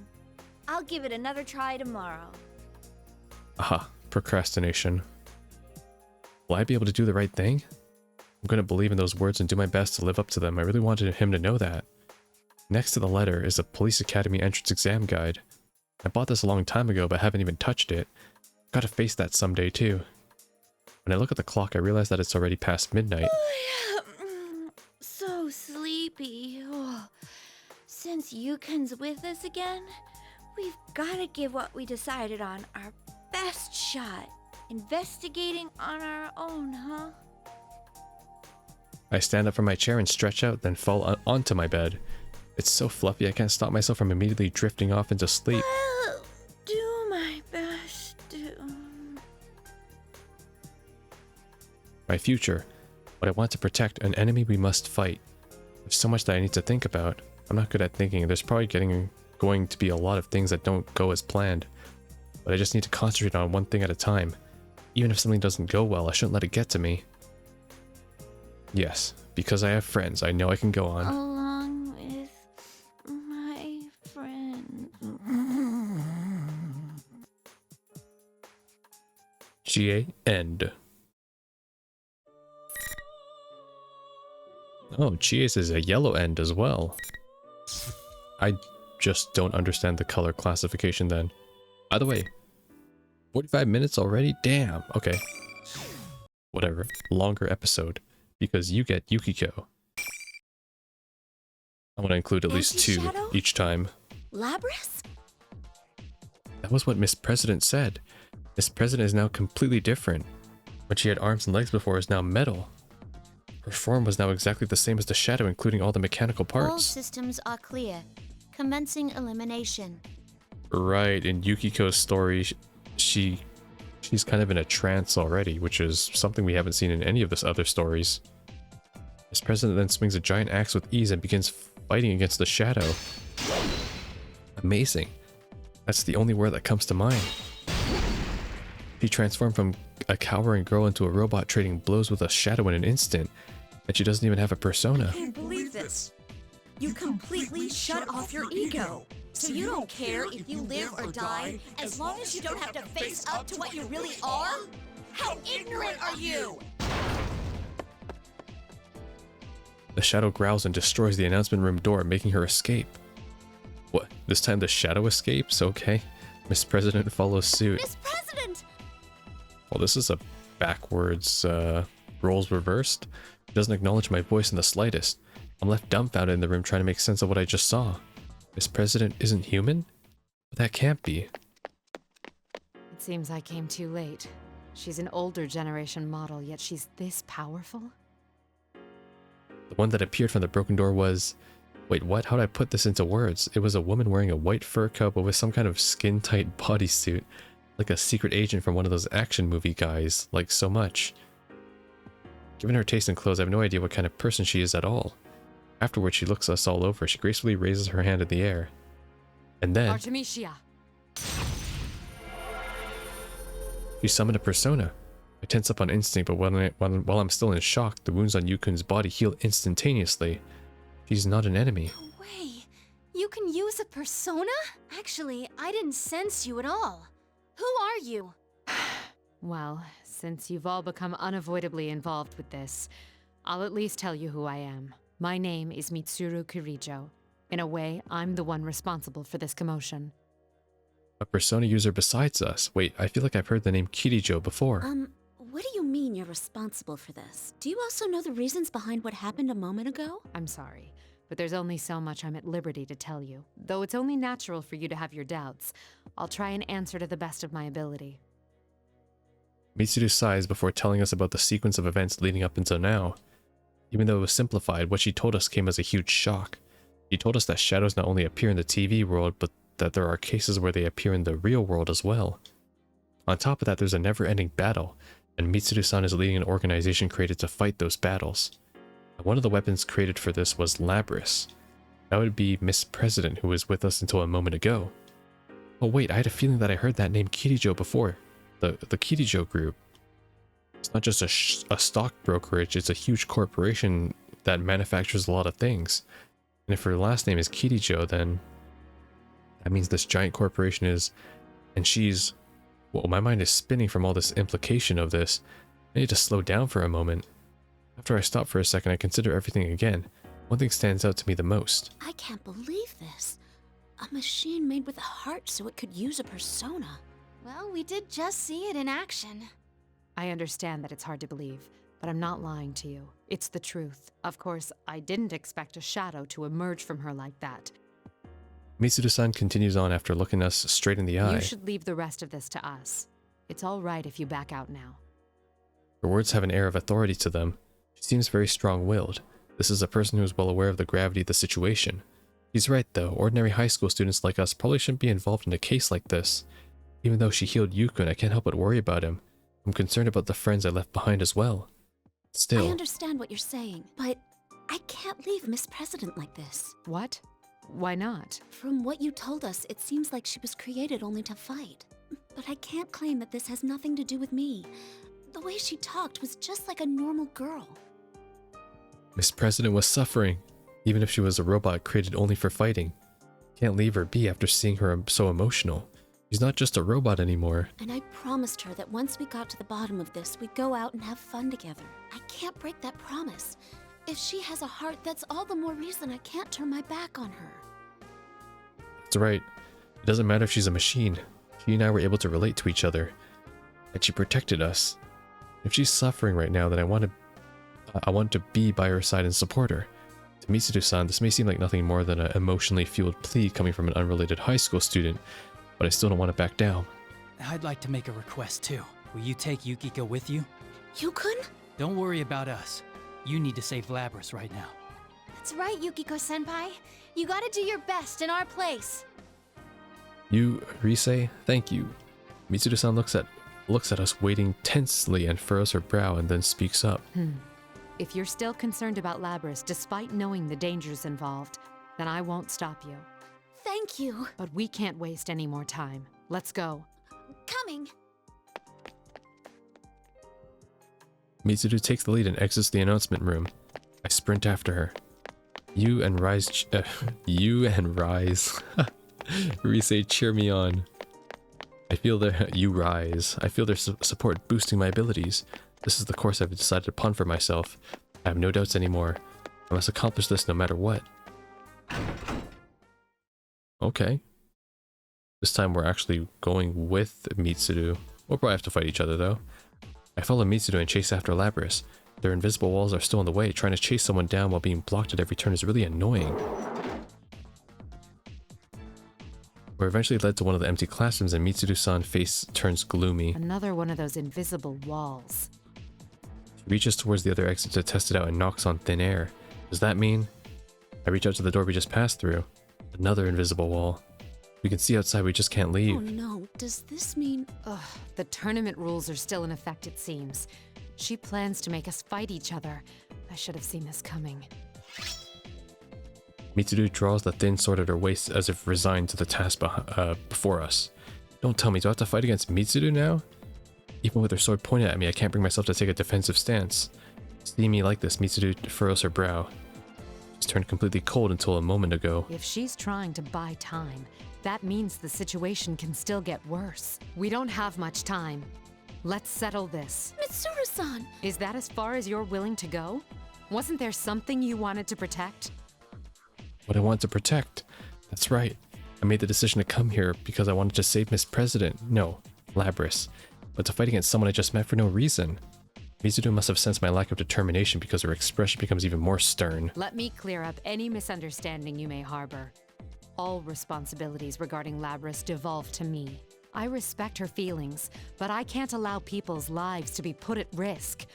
Speaker 3: I'll give it another try tomorrow.
Speaker 1: Aha, procrastination. Will I be able to do the right thing? I'm going to believe in those words and do my best to live up to them. I really wanted him to know that. Next to the letter is a Police Academy entrance exam guide. I bought this a long time ago, but haven't even touched it. Gotta face that someday too. When I look at the clock, I realize that it's already past midnight.
Speaker 3: Oh, yeah. So sleepy. Oh. Since Yukon's with us again, we've gotta give what we decided on our best shot. Investigating on our own, huh?
Speaker 1: I stand up from my chair and stretch out, then fall onto my bed. It's so fluffy I can't stop myself from immediately drifting off into sleep.
Speaker 3: I'll do my best to...
Speaker 1: My future. What I want to protect, an enemy we must fight. There's so much that I need to think about. I'm not good at thinking. There's probably getting going to be a lot of things that don't go as planned. But I just need to concentrate on one thing at a time. Even if something doesn't go well, I shouldn't let it get to me. Yes, because I have friends, I know I can go on.
Speaker 3: Along with my friend.
Speaker 1: Chie end. Oh, Chie's is a yellow end as well. I just don't understand the color classification then. By the way, 45 minutes already? Damn, okay. Whatever, longer episode. Because you get Yukiko. I want to include at least 2 each time.
Speaker 11: Labrys?
Speaker 1: That was what Miss President said. Miss President is now completely different. What she had arms and legs before is now metal. Her form was now exactly the same as the shadow, including all the mechanical parts.
Speaker 5: All systems are clear. Commencing elimination.
Speaker 1: Right, in Yukiko's story, she's kind of in a trance already, which is something we haven't seen in any of the other stories. Miss President then swings a giant axe with ease and begins fighting against the shadow. Amazing. That's the only word that comes to mind. She transformed from a cowering girl into a robot, trading blows with a shadow in an instant, and she doesn't even have a persona.
Speaker 11: I can't believe this. You completely shut off your ego. So you don't care if you live or die, as long as you don't have to face up to what you really are? How ignorant are you?
Speaker 1: The shadow growls and destroys the announcement room door, making her escape. What? This time the shadow escapes? Okay. Miss President follows suit.
Speaker 11: Miss President!
Speaker 1: Well, this is a backwards, roles reversed. She doesn't acknowledge my voice in the slightest. I'm left dumbfounded in the room trying to make sense of what I just saw. Miss President isn't human? But that can't be.
Speaker 12: It seems I came too late. She's an older generation model, yet she's this powerful?
Speaker 1: The one that appeared from the broken door was... Wait, what? How do I put this into words? It was a woman wearing a white fur coat but with some kind of skin-tight bodysuit. Like a secret agent from one of those action movie guys, like so much. Given her taste in clothes, I have no idea what kind of person she is at all. Afterwards, she looks us all over. She gracefully raises her hand in the air. And then...
Speaker 12: Artemisia!
Speaker 1: She summoned a persona. I tense up on instinct, but while I'm still in shock, the wounds on Yukun's body heal instantaneously. She's not an enemy.
Speaker 4: No way. You can use a persona? Actually, I didn't sense you at all. Who are you?
Speaker 12: Well, since you've all become unavoidably involved with this, I'll at least tell you who I am. My name is Mitsuru Kirijo. In a way, I'm the one responsible for this commotion.
Speaker 1: A persona user besides us. Wait, I feel like I've heard the name Kirijo before.
Speaker 11: What do you mean you're responsible for this? Do you also know the reasons behind what happened a moment ago?
Speaker 12: I'm sorry, but there's only so much I'm at liberty to tell you. Though it's only natural for you to have your doubts, I'll try and answer to the best of my ability.
Speaker 1: Mitsuru sighs before telling us about the sequence of events leading up until now. Even though it was simplified, what she told us came as a huge shock. She told us that shadows not only appear in the TV world, but that there are cases where they appear in the real world as well. On top of that, there's a never-ending battle, and Mitsuru-san is leading an organization created to fight those battles. And one of the weapons created for this was Labrys. That would be Miss President, who was with us until a moment ago. Oh wait, I had a feeling that I heard that name Kirijo before. The Kirijo group. It's not just a stock brokerage, it's a huge corporation that manufactures a lot of things. And if her last name is Kirijo, then that means this giant corporation is... And she's... Well, my mind is spinning from all this implication of this. I need to slow down for a moment. After I stop for a second, I consider everything again. One thing stands out to me the most.
Speaker 11: I can't believe this. A machine made with a heart so it could use a persona.
Speaker 4: Well, we did just see it in action.
Speaker 12: I understand that it's hard to believe, but I'm not lying to you. It's the truth. Of course, I didn't expect a shadow to emerge from her like that.
Speaker 1: Mitsuru-san continues on after looking us straight in the eye.
Speaker 12: You should leave the rest of this to us. It's all right if you back out now.
Speaker 1: Her words have an air of authority to them. She seems very strong-willed. This is a person who is well aware of the gravity of the situation. She's right though, ordinary high school students like us probably shouldn't be involved in a case like this. Even though she healed Yukun, I can't help but worry about him. I'm concerned about the friends I left behind as well. Still...
Speaker 11: I understand what you're saying, but I can't leave Miss President like this.
Speaker 12: What? Why not?
Speaker 11: From what you told us, it seems like she was created only to fight. But I can't claim that this has nothing to do with me. The way she talked was just like a normal girl.
Speaker 1: Miss President was suffering, even if she was a robot created only for fighting. Can't leave her be after seeing her so emotional. She's not just a robot anymore.
Speaker 11: And I promised her that once we got to the bottom of this, we'd go out and have fun together. I can't break that promise. If she has a heart, that's all the more reason I can't turn my back on her.
Speaker 1: That's right. It doesn't matter if she's a machine. She and I were able to relate to each other. And she protected us. If she's suffering right now, then I want to be by her side and support her. To Mitsuru-san, this may seem like nothing more than an emotionally fueled plea coming from an unrelated high school student, but I still don't want to back down.
Speaker 6: I'd like to make a request too. Will you take Yukiko with you?
Speaker 11: Yukon?
Speaker 6: Don't worry about us. You need to save Labris right now.
Speaker 4: That's right, Yukiko-senpai. You gotta do your best in our place.
Speaker 1: You, Rise, thank you. Mitsuru-san looks at us waiting tensely and furrows her brow and then speaks up.
Speaker 12: If you're still concerned about Labris despite knowing the dangers involved, then I won't stop you.
Speaker 11: Thank you.
Speaker 12: But we can't waste any more time. Let's go.
Speaker 11: Coming.
Speaker 1: Mitsuru takes the lead and exits the announcement room. I sprint after her. You and Rise, Rise, cheer me on. I feel their support boosting my abilities. This is the course I've decided upon for myself. I have no doubts anymore. I must accomplish this no matter what. Okay. This time we're actually going with Mitsuru. We'll probably have to fight each other though. I follow Mitsuru and chase after Labris. Their invisible walls are still in the way. Trying to chase someone down while being blocked at every turn is really annoying. We're eventually led to one of the empty classrooms and Mitsuru-san's face turns gloomy.
Speaker 12: Another one of those invisible walls.
Speaker 1: She reaches towards the other exit to test it out and knocks on thin air. Does that mean? I reach out to the door we just passed through. Another invisible wall. We can see outside, we just can't leave.
Speaker 11: Oh no, does this mean...
Speaker 12: Ugh, the tournament rules are still in effect, it seems. She plans to make us fight each other. I should have seen this coming.
Speaker 1: Mitsuru draws the thin sword at her waist as if resigned to the task before us. Don't tell me, do I have to fight against Mitsuru now? Even with her sword pointed at me, I can't bring myself to take a defensive stance. Seeing me like this, Mitsuru furrows her brow. She's turned completely cold until a moment ago.
Speaker 12: If she's trying to buy time, that means the situation can still get worse. We don't have much time. Let's settle this.
Speaker 11: Mitsuru-san!
Speaker 12: Is that as far as you're willing to go? Wasn't there something you wanted to protect?
Speaker 1: What I want to protect. That's right. I made the decision to come here because I wanted to save Miss President. No, Labris. But to fight against someone I just met for no reason. Mitsuru must have sensed my lack of determination because her expression becomes even more stern.
Speaker 12: Let me clear up any misunderstanding you may harbor. All responsibilities regarding Labris devolve to me. I respect her feelings, but I can't allow people's lives to be put at risk.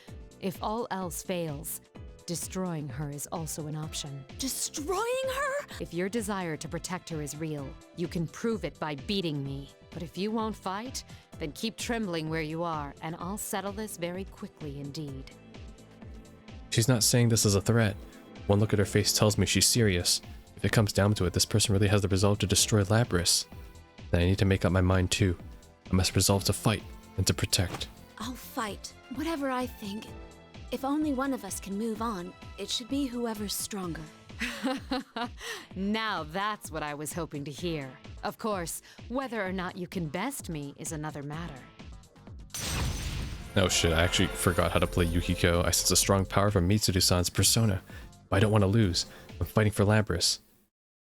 Speaker 12: If all else fails, destroying her is also an option.
Speaker 11: Destroying her?
Speaker 12: If your desire to protect her is real, you can prove it by beating me. But if you won't fight, then keep trembling where you are, and I'll settle this very quickly indeed.
Speaker 1: She's not saying this as a threat. One look at her face tells me she's serious. If it comes down to it, this person really has the resolve to destroy Labris. Then I need to make up my mind too. I must resolve to fight and to protect.
Speaker 11: I'll fight. Whatever I think. If only one of us can move on, it should be whoever's stronger.
Speaker 12: Now that's what I was hoping to hear. Of course, whether or not you can best me is another matter.
Speaker 1: Oh shit, I actually forgot how to play Yukiko. I sense a strong power from Mitsuru-san's persona. But I don't want to lose. I'm fighting for Labris.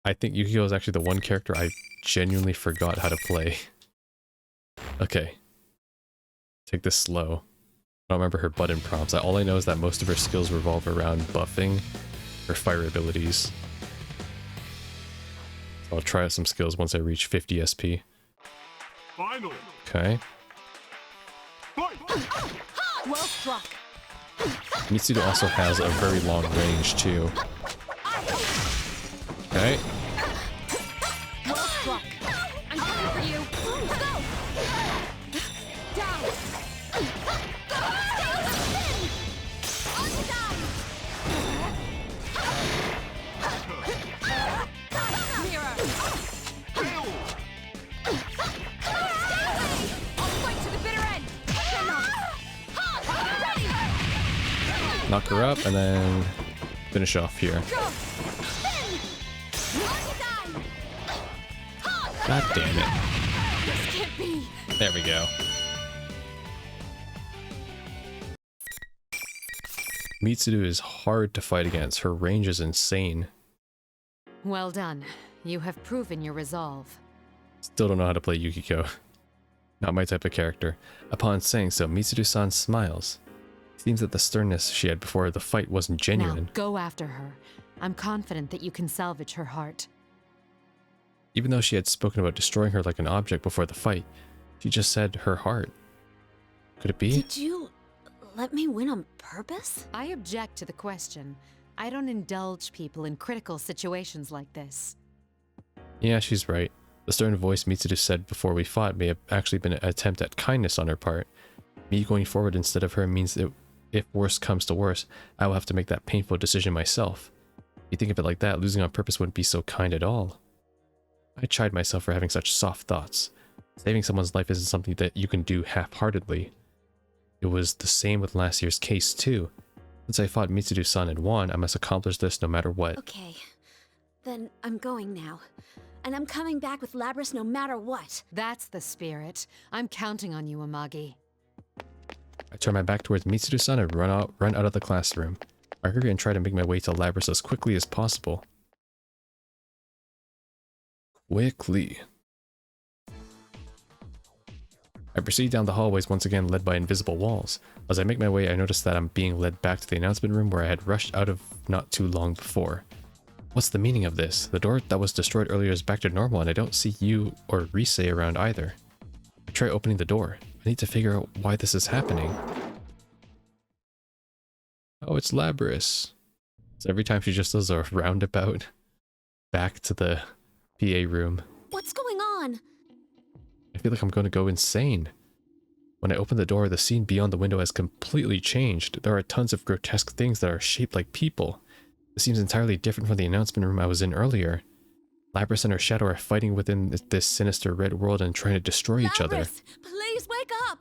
Speaker 1: I think Yukiko is actually the one character I genuinely forgot how to play. Okay. Take this slow. I don't remember her button prompts. All I know is that most of her skills revolve around buffing her fire abilities. So I'll try out some skills once I reach 50 SP.
Speaker 15: Finally.
Speaker 1: Okay.
Speaker 4: Well struck.
Speaker 1: Mitsuru also has a very long range too. Okay.
Speaker 4: Well struck. I'm coming for you. Go! Down! On the dive!
Speaker 1: knock her up, and then finish off here. God damn it.
Speaker 8: This can't be.
Speaker 1: There we go. Mitsuru is hard to fight against. Her range is insane.
Speaker 12: Well done. You have proven your resolve.
Speaker 1: Still don't know how to play Yukiko. Not my type of character. Upon saying so, Mitsuru-san smiles. Seems that the sternness she had before the fight wasn't genuine.
Speaker 12: Now go after her. I'm confident that you can salvage her heart.
Speaker 1: Even though she had spoken about destroying her like an object before the fight, she just said her heart. Could it be?
Speaker 5: Did you let me win on purpose?
Speaker 12: I object to the question. I don't indulge people in critical situations like this.
Speaker 1: Yeah, she's right. The stern voice Mitsuru said before we fought may have actually been an attempt at kindness on her part. Me going forward instead of her means that if worse comes to worse, I will have to make that painful decision myself. If you think of it like that, losing on purpose wouldn't be so kind at all. I chide myself for having such soft thoughts. Saving someone's life isn't something that you can do half-heartedly. It was the same with last year's case too. Since I fought Mitsuru-san and won, I must accomplish this no matter what.
Speaker 5: Okay, then I'm going now. And I'm coming back with Labrys no matter what.
Speaker 12: That's the spirit. I'm counting on you, Amagi.
Speaker 1: I turn my back towards Mitsuru-san and run out of the classroom. I hurry and try to make my way to Labrys as quickly as possible. Quickly. I proceed down the hallways once again led by invisible walls. As I make my way, I notice that I'm being led back to the announcement room where I had rushed out of not too long before. What's the meaning of this? The door that was destroyed earlier is back to normal and I don't see you or Rise around either. I try opening the door. I need to figure out why this is happening. Oh, it's Labrys. So every time she just does a roundabout back to the PA room.
Speaker 5: What's going on?
Speaker 1: I feel like I'm going to go insane. When I open the door, the scene beyond the window has completely changed. There are tons of grotesque things that are shaped like people. It seems entirely different from the announcement room I was in earlier. Labrys and her shadow are fighting within this sinister red world and trying to destroy each other.
Speaker 5: Labrys, please wake up!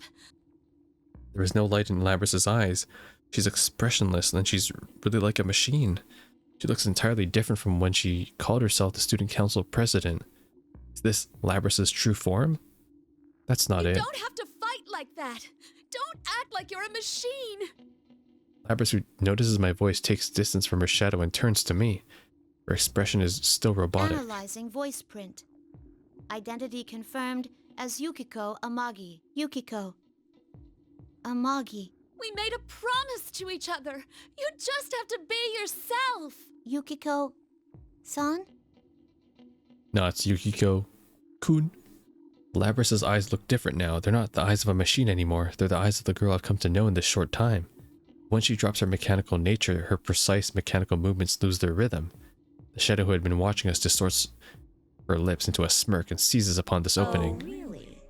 Speaker 1: There is no light in Labrys' eyes. She's expressionless and she's really like a machine. She looks entirely different from when she called herself the student council president. Is this Labrys' true form? That's not it.
Speaker 5: You don't have to fight like that! Don't act like you're a machine!
Speaker 1: Labrys, who notices my voice, takes distance from her shadow and turns to me. Her expression is still robotic.
Speaker 5: Analyzing voice print. Identity confirmed as Yukiko Amagi. Yukiko Amagi.
Speaker 3: We made a promise to each other. You just have to be yourself.
Speaker 5: Yukiko-san?
Speaker 1: No, it's Yukiko-kun. Labrys' eyes look different now. They're not the eyes of a machine anymore. They're the eyes of the girl I've come to know in this short time. When she drops her mechanical nature, her precise mechanical movements lose their rhythm. The shadow who had been watching us distorts her lips into a smirk and seizes upon this opening.
Speaker 5: Oh, really?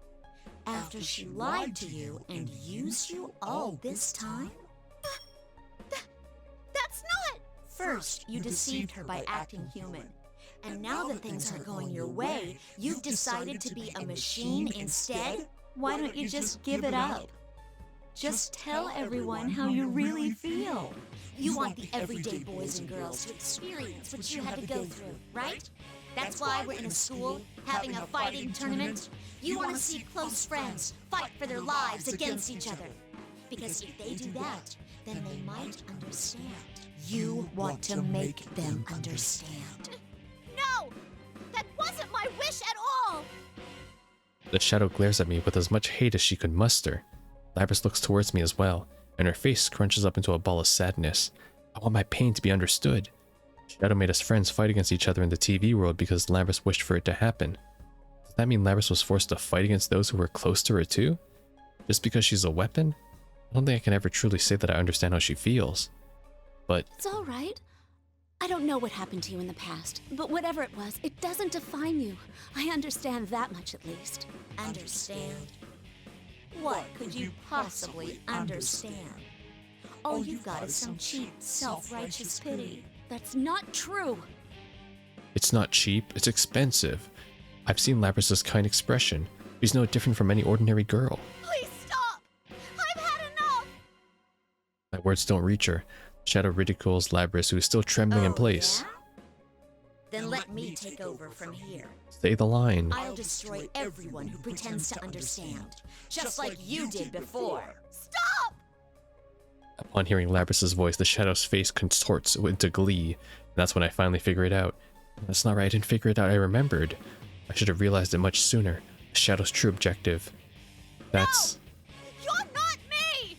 Speaker 5: After she lied to you and used you all this time?
Speaker 3: That's not...
Speaker 5: First, you deceived her by acting human. And now that things aren't going your way, you've decided to be a machine instead? Why don't you just give it up? Just tell everyone how you really feel. You want the everyday boys and girls to experience what you had to go through, right? That's why we're in a school, having a fighting tournament. You want to see close friends fight for their lives against each other. Because if they do that, then they might understand. You want to make them understand.
Speaker 3: No! That wasn't my wish at all!
Speaker 1: The shadow glares at me with as much hate as she could muster. Labrys looks towards me as well, and her face scrunches up into a ball of sadness. I want my pain to be understood. Shadow made us friends fight against each other in the TV world because Labrys wished for it to happen. Does that mean Labrys was forced to fight against those who were close to her too? Just because she's a weapon? I don't think I can ever truly say that I understand how she feels. But
Speaker 3: it's all right. I don't know what happened to you in the past, but whatever it was, it doesn't define you. I understand that much at least.
Speaker 5: Understand? What could you possibly understand? All you've got is some cheap, self-righteous pity.
Speaker 3: That's not true.
Speaker 1: It's not cheap, it's expensive. I've seen Labrys' kind expression. She's no different from any ordinary girl.
Speaker 3: Please stop! I've had enough!
Speaker 1: My words don't reach her. Shadow ridicules Labrys, who is still trembling in place.
Speaker 5: Yeah? Then let me take over from here.
Speaker 1: Say the line.
Speaker 5: I'll destroy everyone who pretends to understand, just like you did before. Stop!
Speaker 1: Upon hearing Labrys' voice, the Shadow's face contorts into glee, and that's when I finally figure it out. That's not right, I didn't figure it out, I remembered. I should have realized it much sooner. The Shadow's true objective. That's...
Speaker 11: No! You're not me!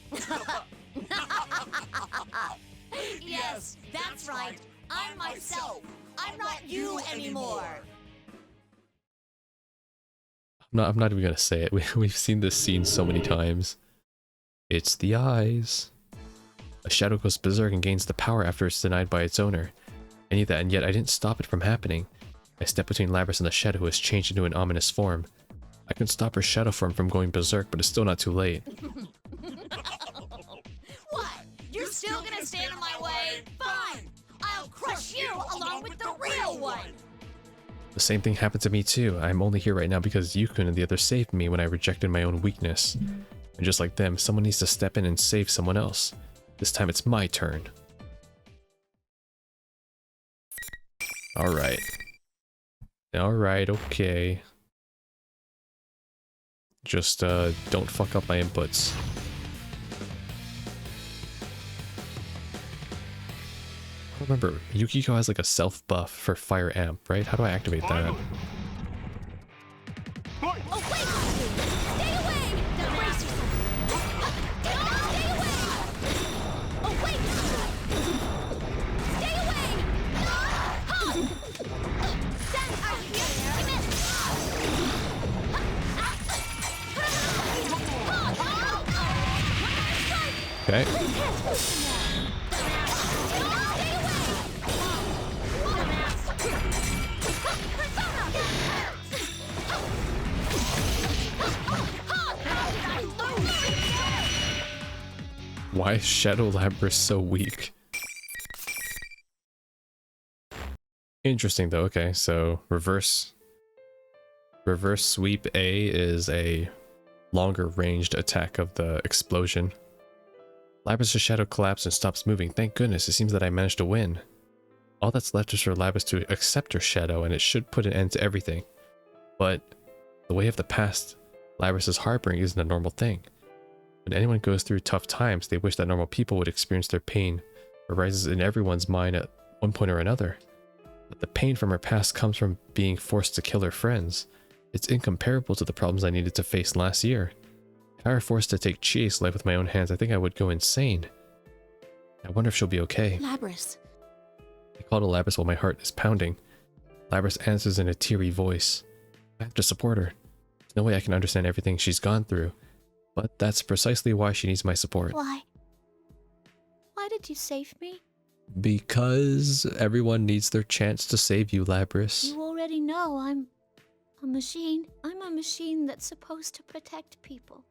Speaker 11: Yes, that's right. I'm myself. I'm not you anymore.
Speaker 1: I'm not even gonna say it. We've seen this scene so many times. It's the eyes. A shadow goes berserk and gains the power after it's denied by its owner. I knew that, and yet I didn't stop it from happening. I stepped between Labrys and the shadow, who has changed into an ominous form. I can stop her shadow form from going berserk, but it's still not too late.
Speaker 11: What? You're still gonna stand in my way? Fine! I'll crush you along with the real one!
Speaker 1: The same thing happened to me too. I'm only here right now because Yukon and the others saved me when I rejected my own weakness. And just like them, someone needs to step in and save someone else. This time it's my turn. Alright. Alright, okay. Just, don't fuck up my inputs. I remember, Yukiko has like a self buff for Fire Amp, right? How do I activate that?
Speaker 11: Oh, wait! Stay away! Don't brace yourself! Stay away! Oh, wait! Stay away!
Speaker 1: Okay. Why is Shadow Labrys so weak? Interesting though, okay, so reverse sweep A is a longer ranged attack of the explosion. Labrys' shadow collapses and stops moving. Thank goodness, it seems that I managed to win. All that's left is for Labrys to accept her shadow, and it should put an end to everything. But the way of the past, Labrys' harboring isn't a normal thing. When anyone goes through tough times, they wish that normal people would experience their pain. It arises in everyone's mind at one point or another. But the pain from her past comes from being forced to kill her friends. It's incomparable to the problems I needed to face last year. If I were forced to take Chie's life with my own hands, I think I would go insane. I wonder if she'll be okay.
Speaker 4: Labrys.
Speaker 1: I call to Labrys while my heart is pounding. Labrys answers in a teary voice. I have to support her. There's no way I can understand everything she's gone through. But that's precisely why she needs my support.
Speaker 3: Why? Why did you save me?
Speaker 1: Because everyone needs their chance to save you, Labrys.
Speaker 3: You already know I'm a machine. I'm a machine that's supposed to protect people.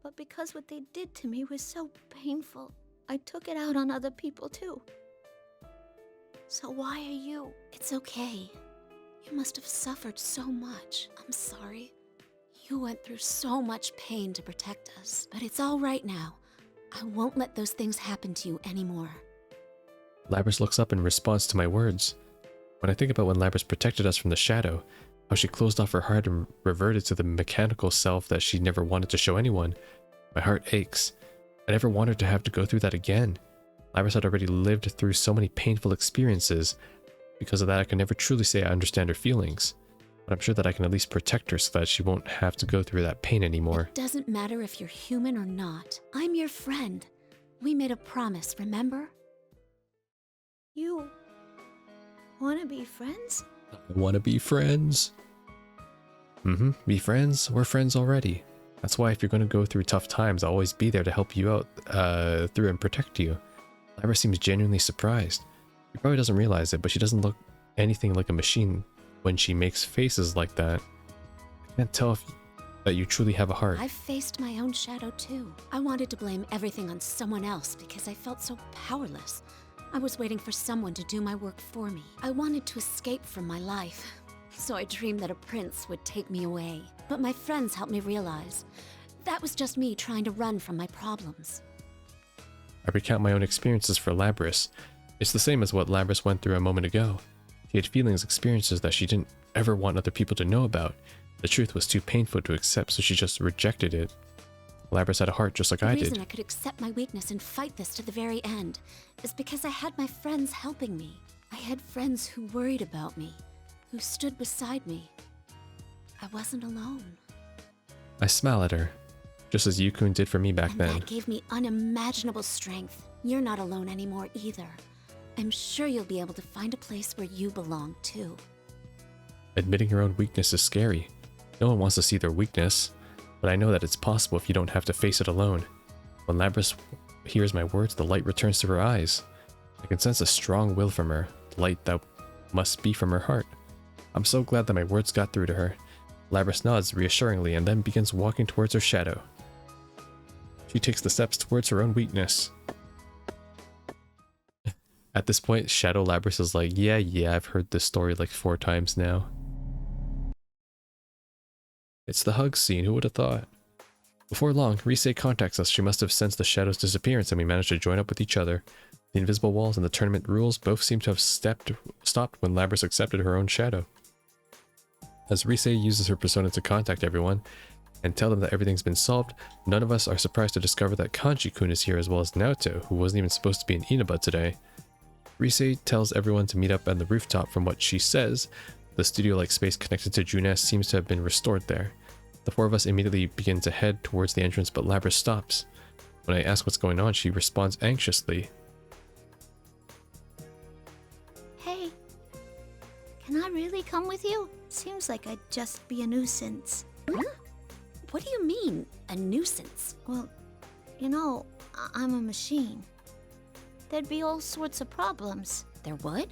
Speaker 3: But because what they did to me was so painful, I took it out on other people too. So why are you?
Speaker 4: It's okay. You must have suffered so much. I'm sorry. You went through so much pain to protect us, but it's all right now. I won't let those things happen to you anymore.
Speaker 1: Labrys looks up in response to my words. When I think about when Labrys protected us from the shadow, how she closed off her heart and reverted to the mechanical self that she never wanted to show anyone, my heart aches. I never wanted to have to go through that again. Labrys had already lived through so many painful experiences. Because of that, I can never truly say I understand her feelings. But I'm sure that I can at least protect her so that she won't have to go through that pain anymore.
Speaker 4: It doesn't matter if you're human or not. I'm your friend. We made a promise, remember?
Speaker 3: You want to be friends?
Speaker 1: I want to be friends. Be friends? We're friends already. That's why if you're going to go through tough times, I'll always be there to help you out through and protect you. Labrys seems genuinely surprised. She probably doesn't realize it, but she doesn't look anything like a machine when she makes faces like that. I can't tell if that you truly have a heart.
Speaker 4: I've faced my own shadow too. I wanted to blame everything on someone else because I felt so powerless. I was waiting for someone to do my work for me. I wanted to escape from my life. So I dreamed that a prince would take me away. But my friends helped me realize that was just me trying to run from my problems.
Speaker 1: I recount my own experiences for Labrys. It's the same as what Labrys went through a moment ago. She had feelings, experiences that she didn't ever want other people to know about. The truth was too painful to accept, so she just rejected it. Labrys had a heart just like I did.
Speaker 4: The reason I could accept my weakness and fight this to the very end is because I had my friends helping me. I had friends who worried about me, who stood beside me. I wasn't alone.
Speaker 1: I smile at her, just as Yukun did for me back then.
Speaker 4: That gave me unimaginable strength. You're not alone anymore either. I'm sure you'll be able to find a place where you belong too.
Speaker 1: Admitting your own weakness is scary. No one wants to see their weakness, but I know that it's possible if you don't have to face it alone. When Labrys hears my words, the light returns to her eyes. I can sense a strong will from her, light that must be from her heart. I'm so glad that my words got through to her. Labrys nods reassuringly and then begins walking towards her shadow. She takes the steps towards her own weakness. At this point, Shadow Labrys is like, yeah, I've heard this story like 4 times now. It's the hug scene, who would have thought? Before long, Rise contacts us. She must have sensed the Shadow's disappearance and we managed to join up with each other. The invisible walls and the tournament rules both seem to have stopped when Labrys accepted her own shadow. As Rise uses her persona to contact everyone and tell them that everything's been solved, none of us are surprised to discover that Kanji-kun is here as well as Naoto, who wasn't even supposed to be in Inaba today. Rise tells everyone to meet up on the rooftop. From what she says, the studio-like space connected to Junes seems to have been restored there. The 4 of us immediately begin to head towards the entrance, but Labrys stops. When I ask what's going on, she responds anxiously.
Speaker 5: Hey, can I really come with you? Seems like I'd just be a nuisance.
Speaker 4: Huh? What do you mean, a nuisance?
Speaker 5: Well, you know, I'm a machine. There'd be all sorts of problems.
Speaker 4: There would?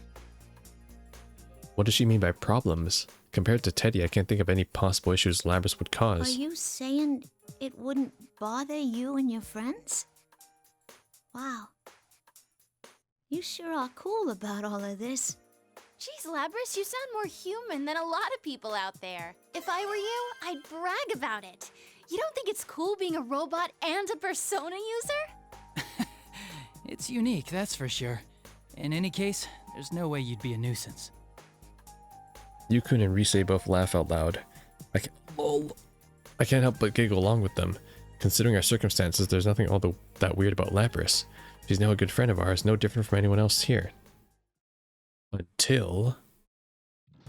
Speaker 1: What does she mean by problems? Compared to Teddy, I can't think of any possible issues Labrys would cause.
Speaker 5: Are you saying it wouldn't bother you and your friends? Wow. You sure are cool about all of this.
Speaker 16: Jeez, Labrys, you sound more human than a lot of people out there. If I were you, I'd brag about it. You don't think it's cool being a robot and a persona user?
Speaker 6: It's unique, that's for sure. In any case, there's no way you'd be a nuisance.
Speaker 1: Yukun and Rise both laugh out loud. I can't help but giggle along with them. Considering our circumstances, there's nothing all that weird about Labrys. She's now a good friend of ours, no different from anyone else here. Until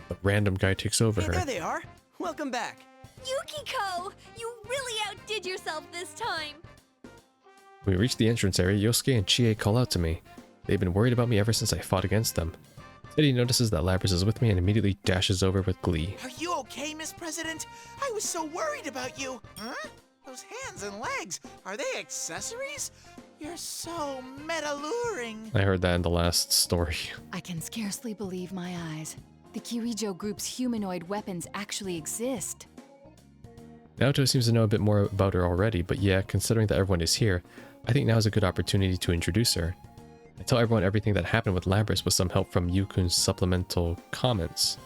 Speaker 1: a random guy takes over her.
Speaker 7: There they are. Welcome back.
Speaker 3: Yukiko! You really outdid yourself this time!
Speaker 1: When we reach the entrance area, Yosuke and Chie call out to me. They've been worried about me ever since I fought against them. Teddy notices that Labrys is with me and immediately dashes over with glee.
Speaker 10: Are you okay, Miss President? I was so worried about you. Huh? Those hands and legs, are they accessories? You're so meta-luring.
Speaker 1: I heard that in the last story.
Speaker 8: I can scarcely believe my eyes. The Kirijo group's humanoid weapons actually exist.
Speaker 1: Naoto seems to know a bit more about her already, but yeah, considering that everyone is here, I think now is a good opportunity to introduce her. I tell everyone everything that happened with Labrys with some help from Yukun's supplemental comments.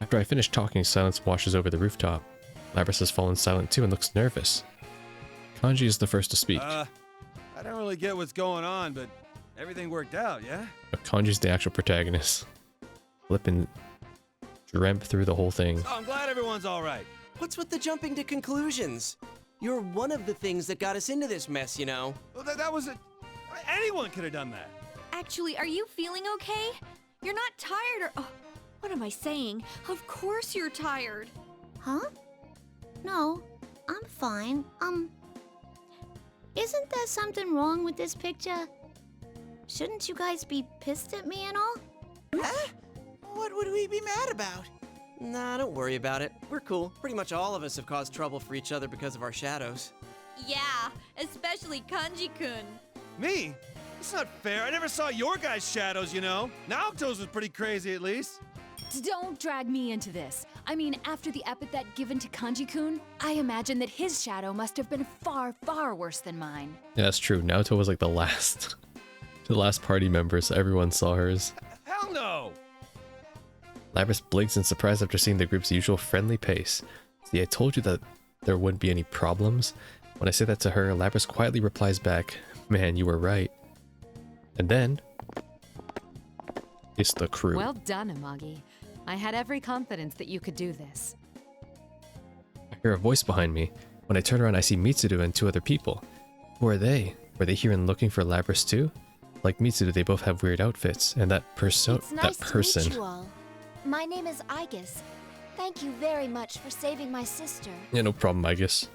Speaker 1: After I finish talking, silence washes over the rooftop. Labrys has fallen silent too and looks nervous. Kanji is the first to speak.
Speaker 9: I don't really get what's going on, but everything worked out, yeah?
Speaker 1: But Kanji's the actual protagonist. Flippin' dreamt through the whole thing.
Speaker 9: Oh, I'm glad everyone's alright.
Speaker 7: What's with the jumping to conclusions? You're one of the things that got us into this mess, you know.
Speaker 9: Well, that was a... Anyone could have done that.
Speaker 3: Actually, are you feeling okay? You're not tired or... Oh, what am I saying? Of course you're tired.
Speaker 5: Huh? No, I'm fine. Isn't there something wrong with this picture? Shouldn't you guys be pissed at me and all?
Speaker 10: Huh? What would we be mad about?
Speaker 7: Nah, don't worry about it. We're cool. Pretty much all of us have caused trouble for each other because of our shadows.
Speaker 3: Yeah, especially Kanji-kun.
Speaker 9: Me? It's not fair. I never saw your guys' shadows, you know. Naoto's was pretty crazy, at least.
Speaker 8: Don't drag me into this. I mean, after the epithet given to Kanji-kun, I imagine that his shadow must have been far, far worse than mine.
Speaker 1: Yeah, that's true. Naoto was like the last party member, so everyone saw hers.
Speaker 9: Hell no!
Speaker 1: Labrys blinks in surprise after seeing the group's usual friendly pace. See, I told you that there wouldn't be any problems. When I say that to her, Labrys quietly replies back, "Man, you were right." And then it's the crew.
Speaker 12: Well done, Amagi. I had every confidence that you could do this.
Speaker 1: I hear a voice behind me. When I turn around, I see Mitsuru and two other people. Who are they? Were they here and looking for Labrys too? Like Mitsuru, they both have weird outfits, and that
Speaker 16: It's nice
Speaker 1: that person.
Speaker 16: to meet you all. My name is Aigis. Thank you very much for saving my sister.
Speaker 1: Yeah, no problem, I guess.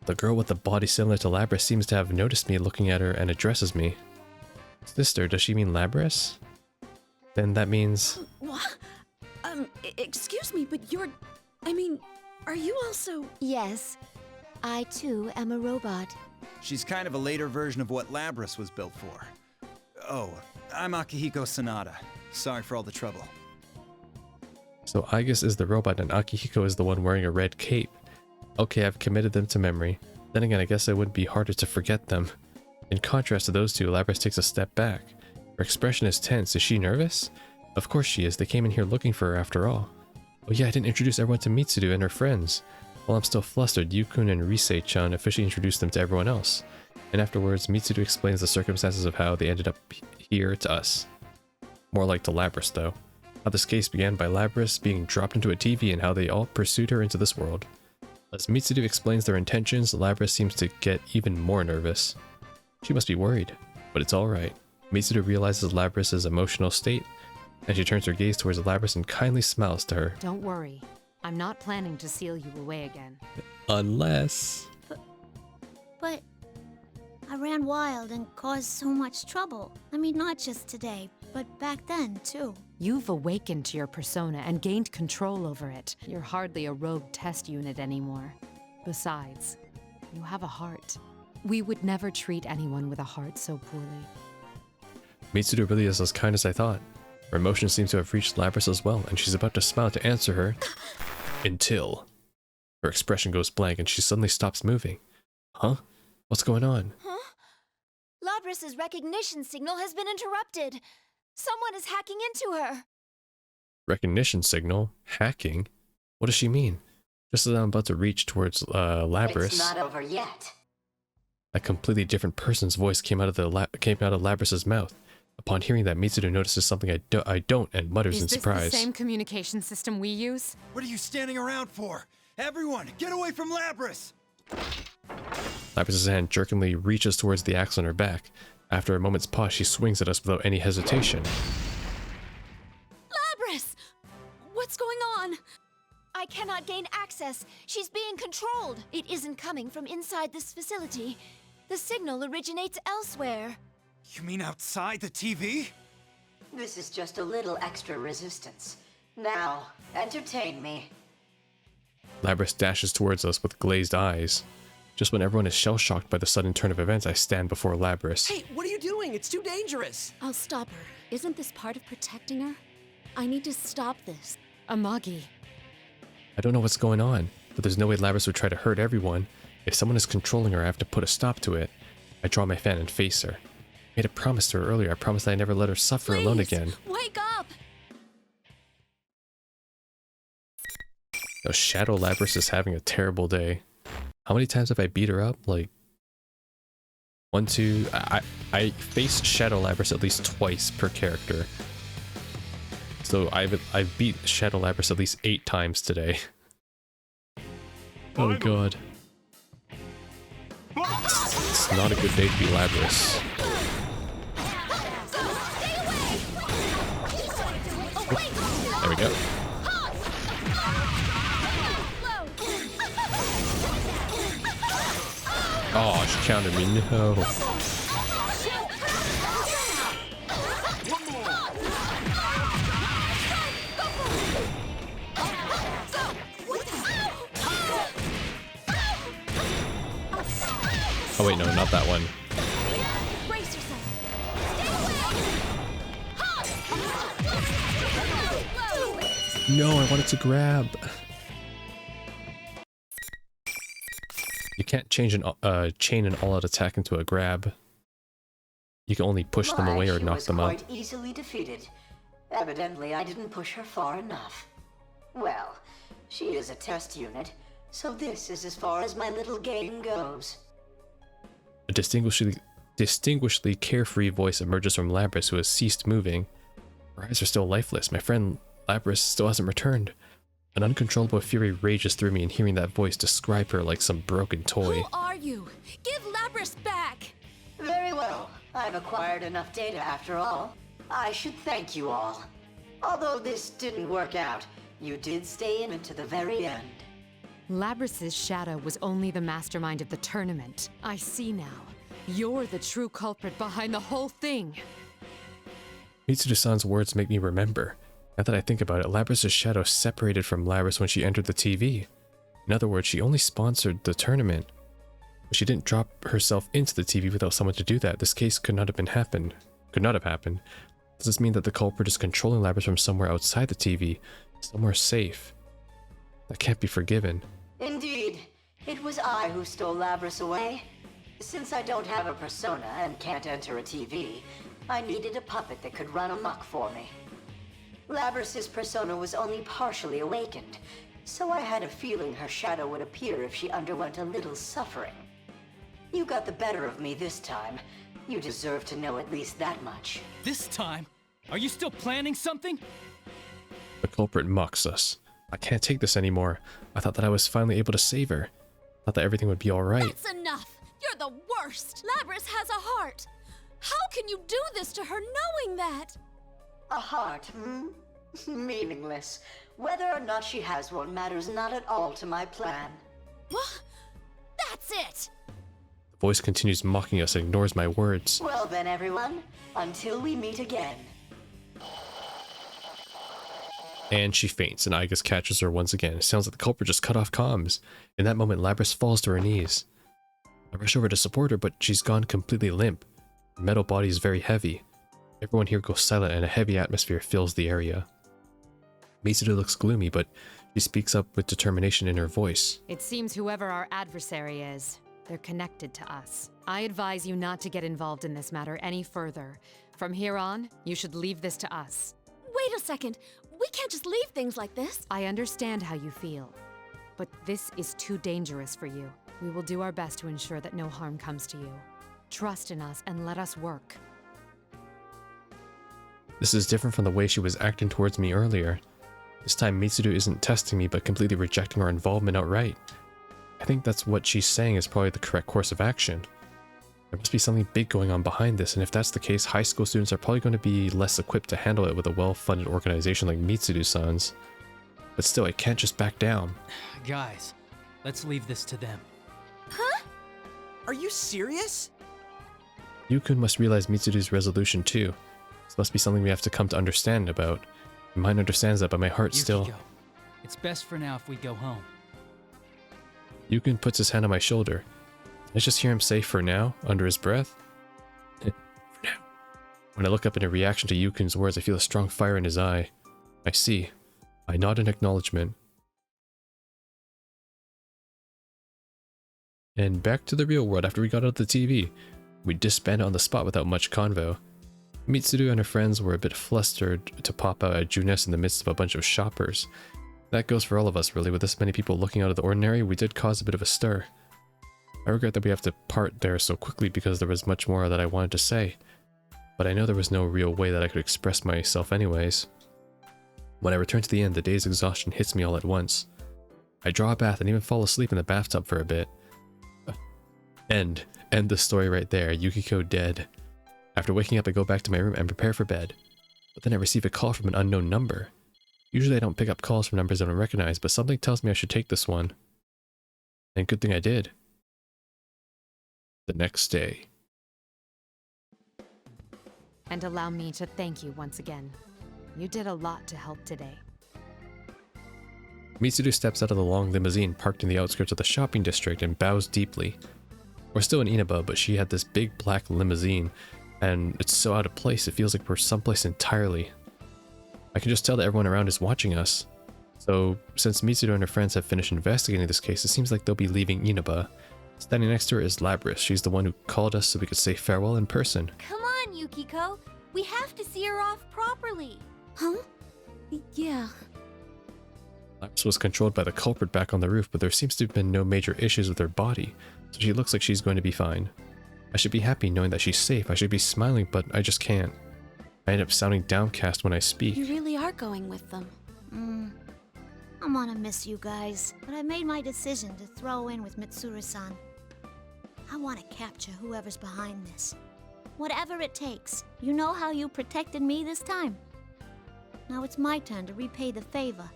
Speaker 1: The girl with the body similar to Labrys seems to have noticed me looking at her and addresses me. Sister, does she mean Labrys? Then that means...
Speaker 11: What? Excuse me, but are you also...
Speaker 16: Yes, I too am a robot.
Speaker 2: She's kind of a later version of what Labrys was built for. Oh, I'm Akihiko Sanada. Sorry for all the trouble.
Speaker 1: So Aigis is the robot and Akihiko is the one wearing a red cape. Okay, I've committed them to memory. Then again, I guess it would be harder to forget them. In contrast to those two, Labrys takes a step back. Her expression is tense. Is she nervous? Of course she is. They came in here looking for her after all. Oh yeah, I didn't introduce everyone to Mitsuru and her friends. While I'm still flustered, Yukun and Risei-chan officially introduced them to everyone else. And afterwards, Mitsuru explains the circumstances of how they ended up here to us. More like to Labrys, though. How this case began by Labrys being dropped into a TV and how they all pursued her into this world. As Mitsuru explains their intentions, Labrys seems to get even more nervous. She must be worried, but it's alright. Mitsuru realizes Labrys' emotional state, and she turns her gaze towards Labrys and kindly smiles to her.
Speaker 12: Don't worry. I'm not planning to seal you away again.
Speaker 1: Unless...
Speaker 5: But I ran wild and caused so much trouble. I mean, not just today, but back then, too.
Speaker 12: You've awakened to your persona and gained control over it. You're hardly a rogue test unit anymore. Besides, you have a heart. We would never treat anyone with a heart so poorly.
Speaker 1: Mitsuru really is as kind as I thought. Her emotions seem to have reached Labrys as well, and she's about to smile to answer her. Until... her expression goes blank and she suddenly stops moving. Huh? What's going on?
Speaker 16: Huh? Labrys' recognition signal has been interrupted. Someone is hacking into her.
Speaker 1: Recognition signal? Hacking? What does she mean? Just as I'm about to reach towards Labrys...
Speaker 14: It's not over yet.
Speaker 1: A completely different person's voice came out of Labrys' mouth. Upon hearing that, Mitsuru notices something I don't and mutters in surprise.
Speaker 12: Is this the same communication system we use?
Speaker 13: What are you standing around for? Everyone, get away from Labrys!
Speaker 1: Labrys' hand jerkingly reaches towards the axe on her back. After a moment's pause, she swings at us without any hesitation.
Speaker 16: Labrys! What's going on? I cannot gain access. She's being controlled. It isn't coming from inside this facility. The signal originates elsewhere.
Speaker 13: You mean outside the TV?
Speaker 14: This is just a little extra resistance. Now, entertain me.
Speaker 1: Labrys dashes towards us with glazed eyes. Just when everyone is shell-shocked by the sudden turn of events, I stand before Labrys.
Speaker 7: Hey, what are you doing? It's too dangerous.
Speaker 4: I'll stop her. Isn't this part of protecting her? I need to stop this.
Speaker 12: Amagi.
Speaker 1: I don't know what's going on, but there's no way Labrys would try to hurt everyone. If someone is controlling her, I have to put a stop to it. I draw my fan and face her. I made a promise to her earlier. I promised I'd never let her suffer alone again.
Speaker 4: Wake up!
Speaker 1: Now, Shadow Labrys is having a terrible day. How many times have I beat her up? Like... 1, 2... I faced Shadow Labrys at least twice per character. So I've beat Shadow Labrys at least 8 times today. Oh god. It's not a good day to be Labrys. There we go. Oh, she countered me. No. Oh wait, no, not that one. No, I wanted to grab. You can't change chain an all-out attack into a grab. You can only push them away or knock them out.
Speaker 14: She was quite easily defeated. Evidently, I didn't push her far enough. Well, she is a test unit, so this is as far as my little game goes.
Speaker 1: A distinguishingly distinguishedly carefree voice emerges from Labrys, who has ceased moving. Her eyes are still lifeless. My friend Labrys still hasn't returned. An uncontrollable fury rages through me, and hearing that voice describe her like some broken toy.
Speaker 4: Who are you? Give Labrys back!
Speaker 14: Very well. I've acquired enough data after all. I should thank you all. Although this didn't work out, you did stay in it to the very end.
Speaker 12: Labrys' shadow was only the mastermind of the tournament. I see now. You're the true culprit behind the whole thing.
Speaker 1: Mitsuru-san's words make me remember. Now that I think about it, Labrys' shadow separated from Labrys when she entered the TV. In other words, she only sponsored the tournament. But she didn't drop herself into the TV without someone to do that. This case could not have happened. Does this mean that the culprit is controlling Labrys from somewhere outside the TV? Somewhere safe? That can't be forgiven.
Speaker 14: Indeed. It was I who stole Labrys away. Since I don't have a persona and can't enter a TV, I needed a puppet that could run amok for me. Labrys' persona was only partially awakened, so I had a feeling her shadow would appear if she underwent a little suffering. You got the better of me this time. You deserve to know at least that much.
Speaker 6: This time? Are you still planning something?
Speaker 1: The culprit mocks us. I can't take this anymore. I thought that I was finally able to save her. I thought that everything would be alright.
Speaker 4: That's enough! You're the worst! Labrys has a heart! How can you do this to her knowing that?
Speaker 14: A heart, hmm? Meaningless. Whether or not she has one matters not at all to my plan.
Speaker 4: What? That's it!
Speaker 1: The voice continues mocking us and ignores my words.
Speaker 14: Well then, everyone, until we meet again.
Speaker 1: And she faints, and Igus catches her once again. It sounds like the culprit just cut off comms. In that moment, Labrys falls to her knees. I rush over to support her, but she's gone completely limp. Her metal body is very heavy. Everyone here goes silent, and a heavy atmosphere fills the area. Mitsuru looks gloomy, but she speaks up with determination in her voice.
Speaker 12: It seems whoever our adversary is, they're connected to us. I advise you not to get involved in this matter any further. From here on, you should leave this to us.
Speaker 4: Wait a second. We can't just leave things like this.
Speaker 12: I understand how you feel, but this is too dangerous for you. We will do our best to ensure that no harm comes to you. Trust in us and let us work.
Speaker 1: This is different from the way she was acting towards me earlier. This time Mitsuru isn't testing me but completely rejecting our involvement outright. I think that's what she's saying is probably the correct course of action. There must be something big going on behind this, and if that's the case, high school students are probably going to be less equipped to handle it with a well-funded organization like Mitsuru-san's. But still, I can't just back down.
Speaker 6: Guys, let's leave this to them.
Speaker 10: Huh? Are you serious?
Speaker 1: Yukun must realize Mitsuru's resolution too. This must be something we have to come to understand about. My mind understands that, but my heart
Speaker 6: Yukiko,
Speaker 1: still...
Speaker 6: it's best for now if we go home.
Speaker 1: Yukun puts his hand on my shoulder. I just hear him say, "For now," under his breath. For now. When I look up in a reaction to Yukun's words, I feel a strong fire in his eye. I see. I nod in acknowledgement. And back to the real world after we got out of the TV. We disbanded on the spot without much convo. Mitsuru and her friends were a bit flustered to pop out at Junes in the midst of a bunch of shoppers. That goes for all of us really. With this many people looking out of the ordinary, we did cause a bit of a stir. I regret that we have to part there so quickly because there was much more that I wanted to say. But I know there was no real way that I could express myself anyways. When I return to the inn, the day's exhaustion hits me all at once. I draw a bath and even fall asleep in the bathtub for a bit. End the story right there. Yukiko dead. After waking up, I go back to my room and prepare for bed. But then I receive a call from an unknown number. Usually I don't pick up calls from numbers I don't recognize, but something tells me I should take this one. And good thing I did. The next day.
Speaker 12: And allow me to thank you once again. You did a lot to help today.
Speaker 1: Mitsuru steps out of the long limousine parked in the outskirts of the shopping district and bows deeply. We're still in Inaba, but she had this big black limousine, and it's so out of place it feels like we're someplace entirely. I can just tell that everyone around is watching us. So, since Mitsuru and her friends have finished investigating this case, it seems like they'll be leaving Inaba. Standing next to her is Labrys. She's the one who called us so we could say farewell in person.
Speaker 3: Come on, Yukiko. We have to see her off properly.
Speaker 4: Huh? Yeah.
Speaker 1: Labrys was controlled by the culprit back on the roof, but there seems to have been no major issues with her body, so she looks like she's going to be fine. I should be happy knowing that she's safe. I should be smiling, but I just can't. I end up sounding downcast when I speak.
Speaker 4: You really are going with them.
Speaker 5: I'm gonna miss you guys, but I made my decision to throw in with Mitsuru-san. I want to capture whoever's behind this. Whatever it takes. You know how you protected me this time? Now it's my turn to repay the favor.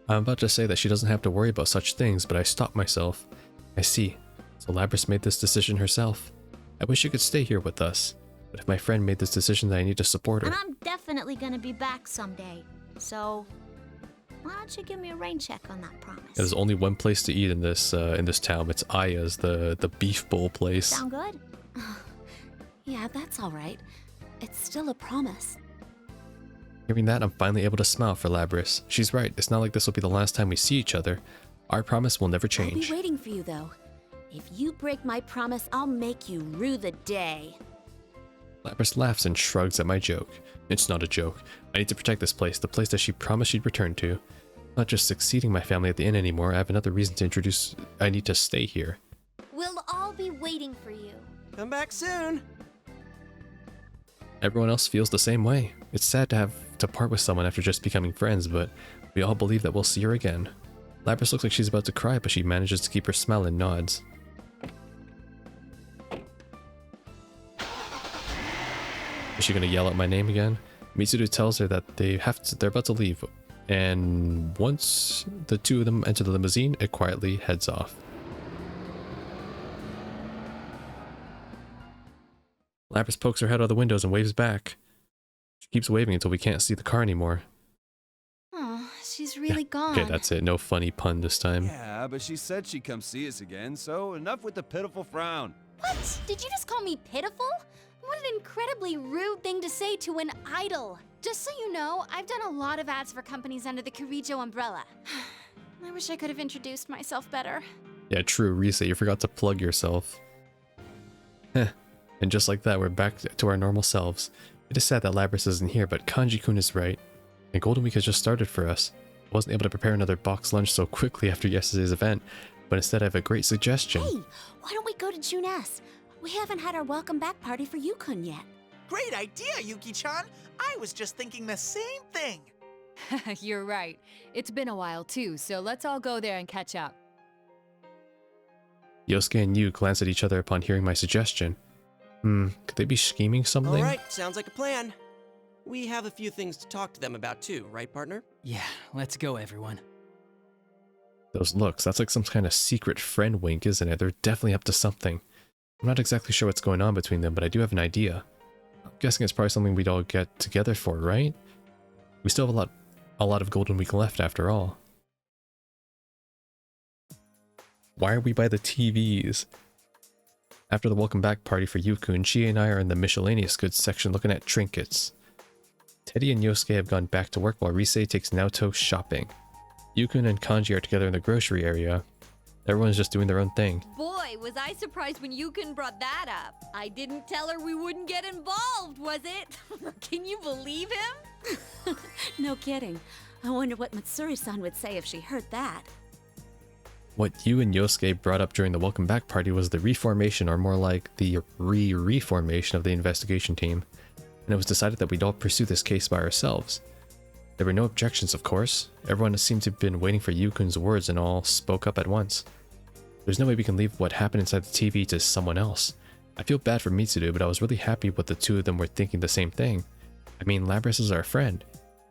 Speaker 1: I'm about to say that she doesn't have to worry about such things, but I stopped myself. I see. So Labrys made this decision herself. I wish she could stay here with us. But if my friend made this decision, then I need to support her.
Speaker 5: And I'm definitely gonna be back someday. So, why don't you give me a rain check on that promise?
Speaker 1: There's only one place to eat in this town. It's Aya's, the beef bowl place.
Speaker 5: Sound good?
Speaker 4: Yeah, that's all right. It's still a promise.
Speaker 1: Hearing that, I'm finally able to smile for Labrys. She's right. It's not like this will be the last time we see each other. Our promise will never change.
Speaker 4: I'll be waiting for you, though. If you break my promise, I'll make you rue the day.
Speaker 1: Labrys laughs and shrugs at my joke. It's not a joke. I need to protect this place, the place that she promised she'd return to. Not just succeeding my family at the inn anymore, I have another reason to introduce. I need to stay here.
Speaker 3: We'll all be waiting for you.
Speaker 7: Come back soon.
Speaker 1: Everyone else feels the same way. It's sad to have to part with someone after just becoming friends, but we all believe that we'll see her again. Labrys looks like she's about to cry, but she manages to keep her smile and nods. Is she gonna yell out my name again? Mitsuru tells her that they're about to leave, and once the two of them enter the limousine, it quietly heads off. Labrys pokes her head out of the windows and waves back. She keeps waving until we can't see the car anymore.
Speaker 16: Oh, she's really gone.
Speaker 1: Okay, that's it. No funny pun this time.
Speaker 9: Yeah, but she said she'd come see us again, so enough with the pitiful frown.
Speaker 16: What? Did you just call me pitiful? What an incredibly rude thing to say to an idol. Just so you know, I've done a lot of ads for companies under the Kirijo umbrella. I wish I could have introduced myself better.
Speaker 1: Yeah, true, Risa, you forgot to plug yourself. Heh. And just like that, we're back to our normal selves. It is sad that Labrys isn't here, but Kanji-kun is right. And Golden Week has just started for us. I wasn't able to prepare another box lunch so quickly after yesterday's event, but instead I have a great suggestion.
Speaker 4: Hey, why don't we go to June S? We haven't had our welcome back party for Yukon yet.
Speaker 10: Great idea, Yuki-chan. I was just thinking the same thing.
Speaker 8: You're right. It's been a while too, so let's all go there and catch up.
Speaker 1: Yosuke and Yu glance at each other upon hearing my suggestion. Could they be scheming something?
Speaker 7: All right, sounds like a plan. We have a few things to talk to them about too, right, partner?
Speaker 6: Yeah, let's go, everyone.
Speaker 1: Those looks, that's like some kind of secret friend wink, isn't it? They're definitely up to something. I'm not exactly sure what's going on between them, but I do have an idea. I'm guessing it's probably something we'd all get together for, right? We still have a lot of Golden Week left after all. Why are we by the TVs? After the welcome back party for Yukon, Chie and I are in the miscellaneous goods section looking at trinkets. Teddy and Yosuke have gone back to work while Rise takes Naoto shopping. Yukon and Kanji are together in the grocery area. Everyone's just doing their own thing.
Speaker 3: Boy, was I surprised when Yukon brought that up. I didn't tell her we wouldn't get involved, was it? Can you believe him?
Speaker 4: No kidding. I wonder what Mitsuri-san would say if she heard that.
Speaker 1: What you and Yosuke brought up during the welcome back party was the reformation, or more like the reformation of the investigation team, and it was decided that we'd all pursue this case by ourselves. There were no objections, of course. Everyone seemed to have been waiting for Yukun's words and all spoke up at once. There's no way we can leave what happened inside the TV to someone else. I feel bad for Mitsuru, but I was really happy what the two of them were thinking the same thing. I mean, Labrys is our friend.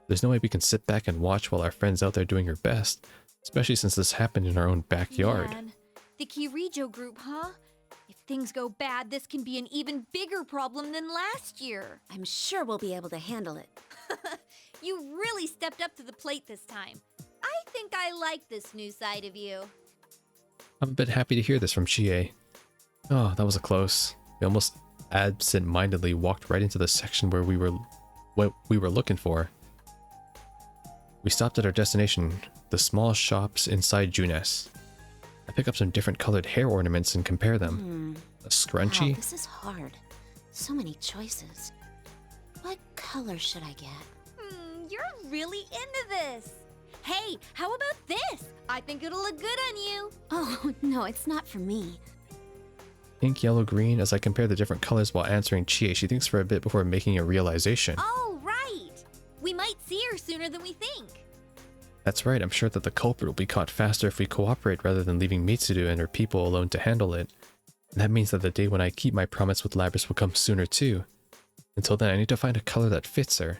Speaker 1: There's no way we can sit back and watch while our friend's out there doing her best. Especially since this happened in our own backyard.
Speaker 3: Man, the Kirijo group, huh? If things go bad, this can be an even bigger problem than last year.
Speaker 4: I'm sure we'll be able to handle it.
Speaker 3: You really stepped up to the plate this time. I think I like this new side of you.
Speaker 1: I'm a bit happy to hear this from Chie. Oh, that was a close. We almost absent-mindedly walked right into the section where what we were looking for. We stopped at our destination, the small shops inside Junes. I pick up some different colored hair ornaments and compare them. A scrunchie?
Speaker 4: Wow, this is hard. So many choices. What color should I get?
Speaker 3: You're really into this. Hey, how about this? I think it'll look good on you.
Speaker 4: Oh, no, it's not for me.
Speaker 1: Pink, yellow, green. As I compare the different colors while answering Chie, she thinks for a bit before making a realization.
Speaker 11: Oh, right! We might see her sooner than we think.
Speaker 1: That's right, I'm sure that the culprit will be caught faster if we cooperate rather than leaving Mitsudo and her people alone to handle it. And that means that the day when I keep my promise with Labrys will come sooner too. Until then, I need to find a color that fits her.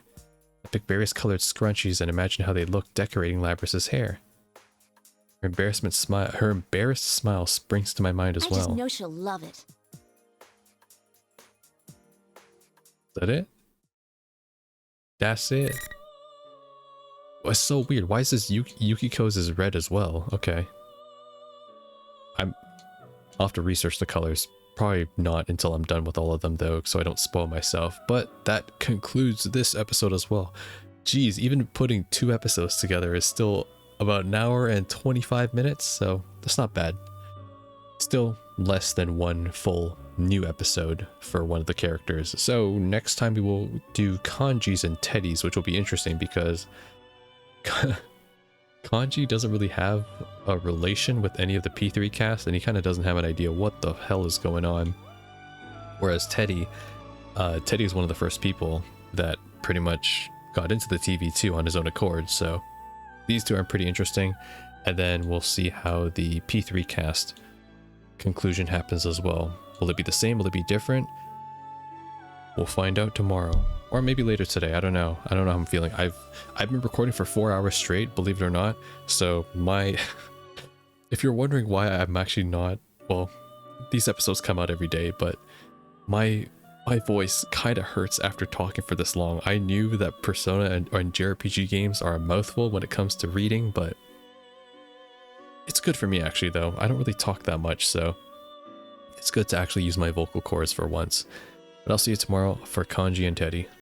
Speaker 1: I pick various colored scrunchies and imagine how they look decorating Labrys' hair. Her embarrassed smile springs to my mind as well.
Speaker 4: I just know she'll love it.
Speaker 1: Is that it? That's it. Well, it's so weird. Why is this Yukiko's is red as well? Okay. I'll have to research the colors. Probably not until I'm done with all of them though, so I don't spoil myself. But that concludes this episode as well. Geez, even putting 2 episodes together is still about an hour and 25 minutes, so that's not bad. Still less than one full new episode for one of the characters. So next time we will do Kanji's and Teddy's, which will be interesting because Kanji doesn't really have a relation with any of the P3 cast, and he kind of doesn't have an idea what the hell is going on. Whereas Teddy is one of the first people that pretty much got into the TV2 on his own accord, so these two are pretty interesting. And then we'll see how the P3 cast conclusion happens as well. Will it be the same? Will it be different? We'll find out tomorrow. Or maybe later today. I don't know. I don't know how I'm feeling. I've been recording for 4 hours straight, believe it or not. So if you're wondering why I'm actually not, well, these episodes come out every day, but my voice kind of hurts after talking for this long. I knew that Persona and JRPG games are a mouthful when it comes to reading, but it's good for me actually though. I don't really talk that much, so it's good to actually use my vocal cords for once. But I'll see you tomorrow for Kanji and Teddy.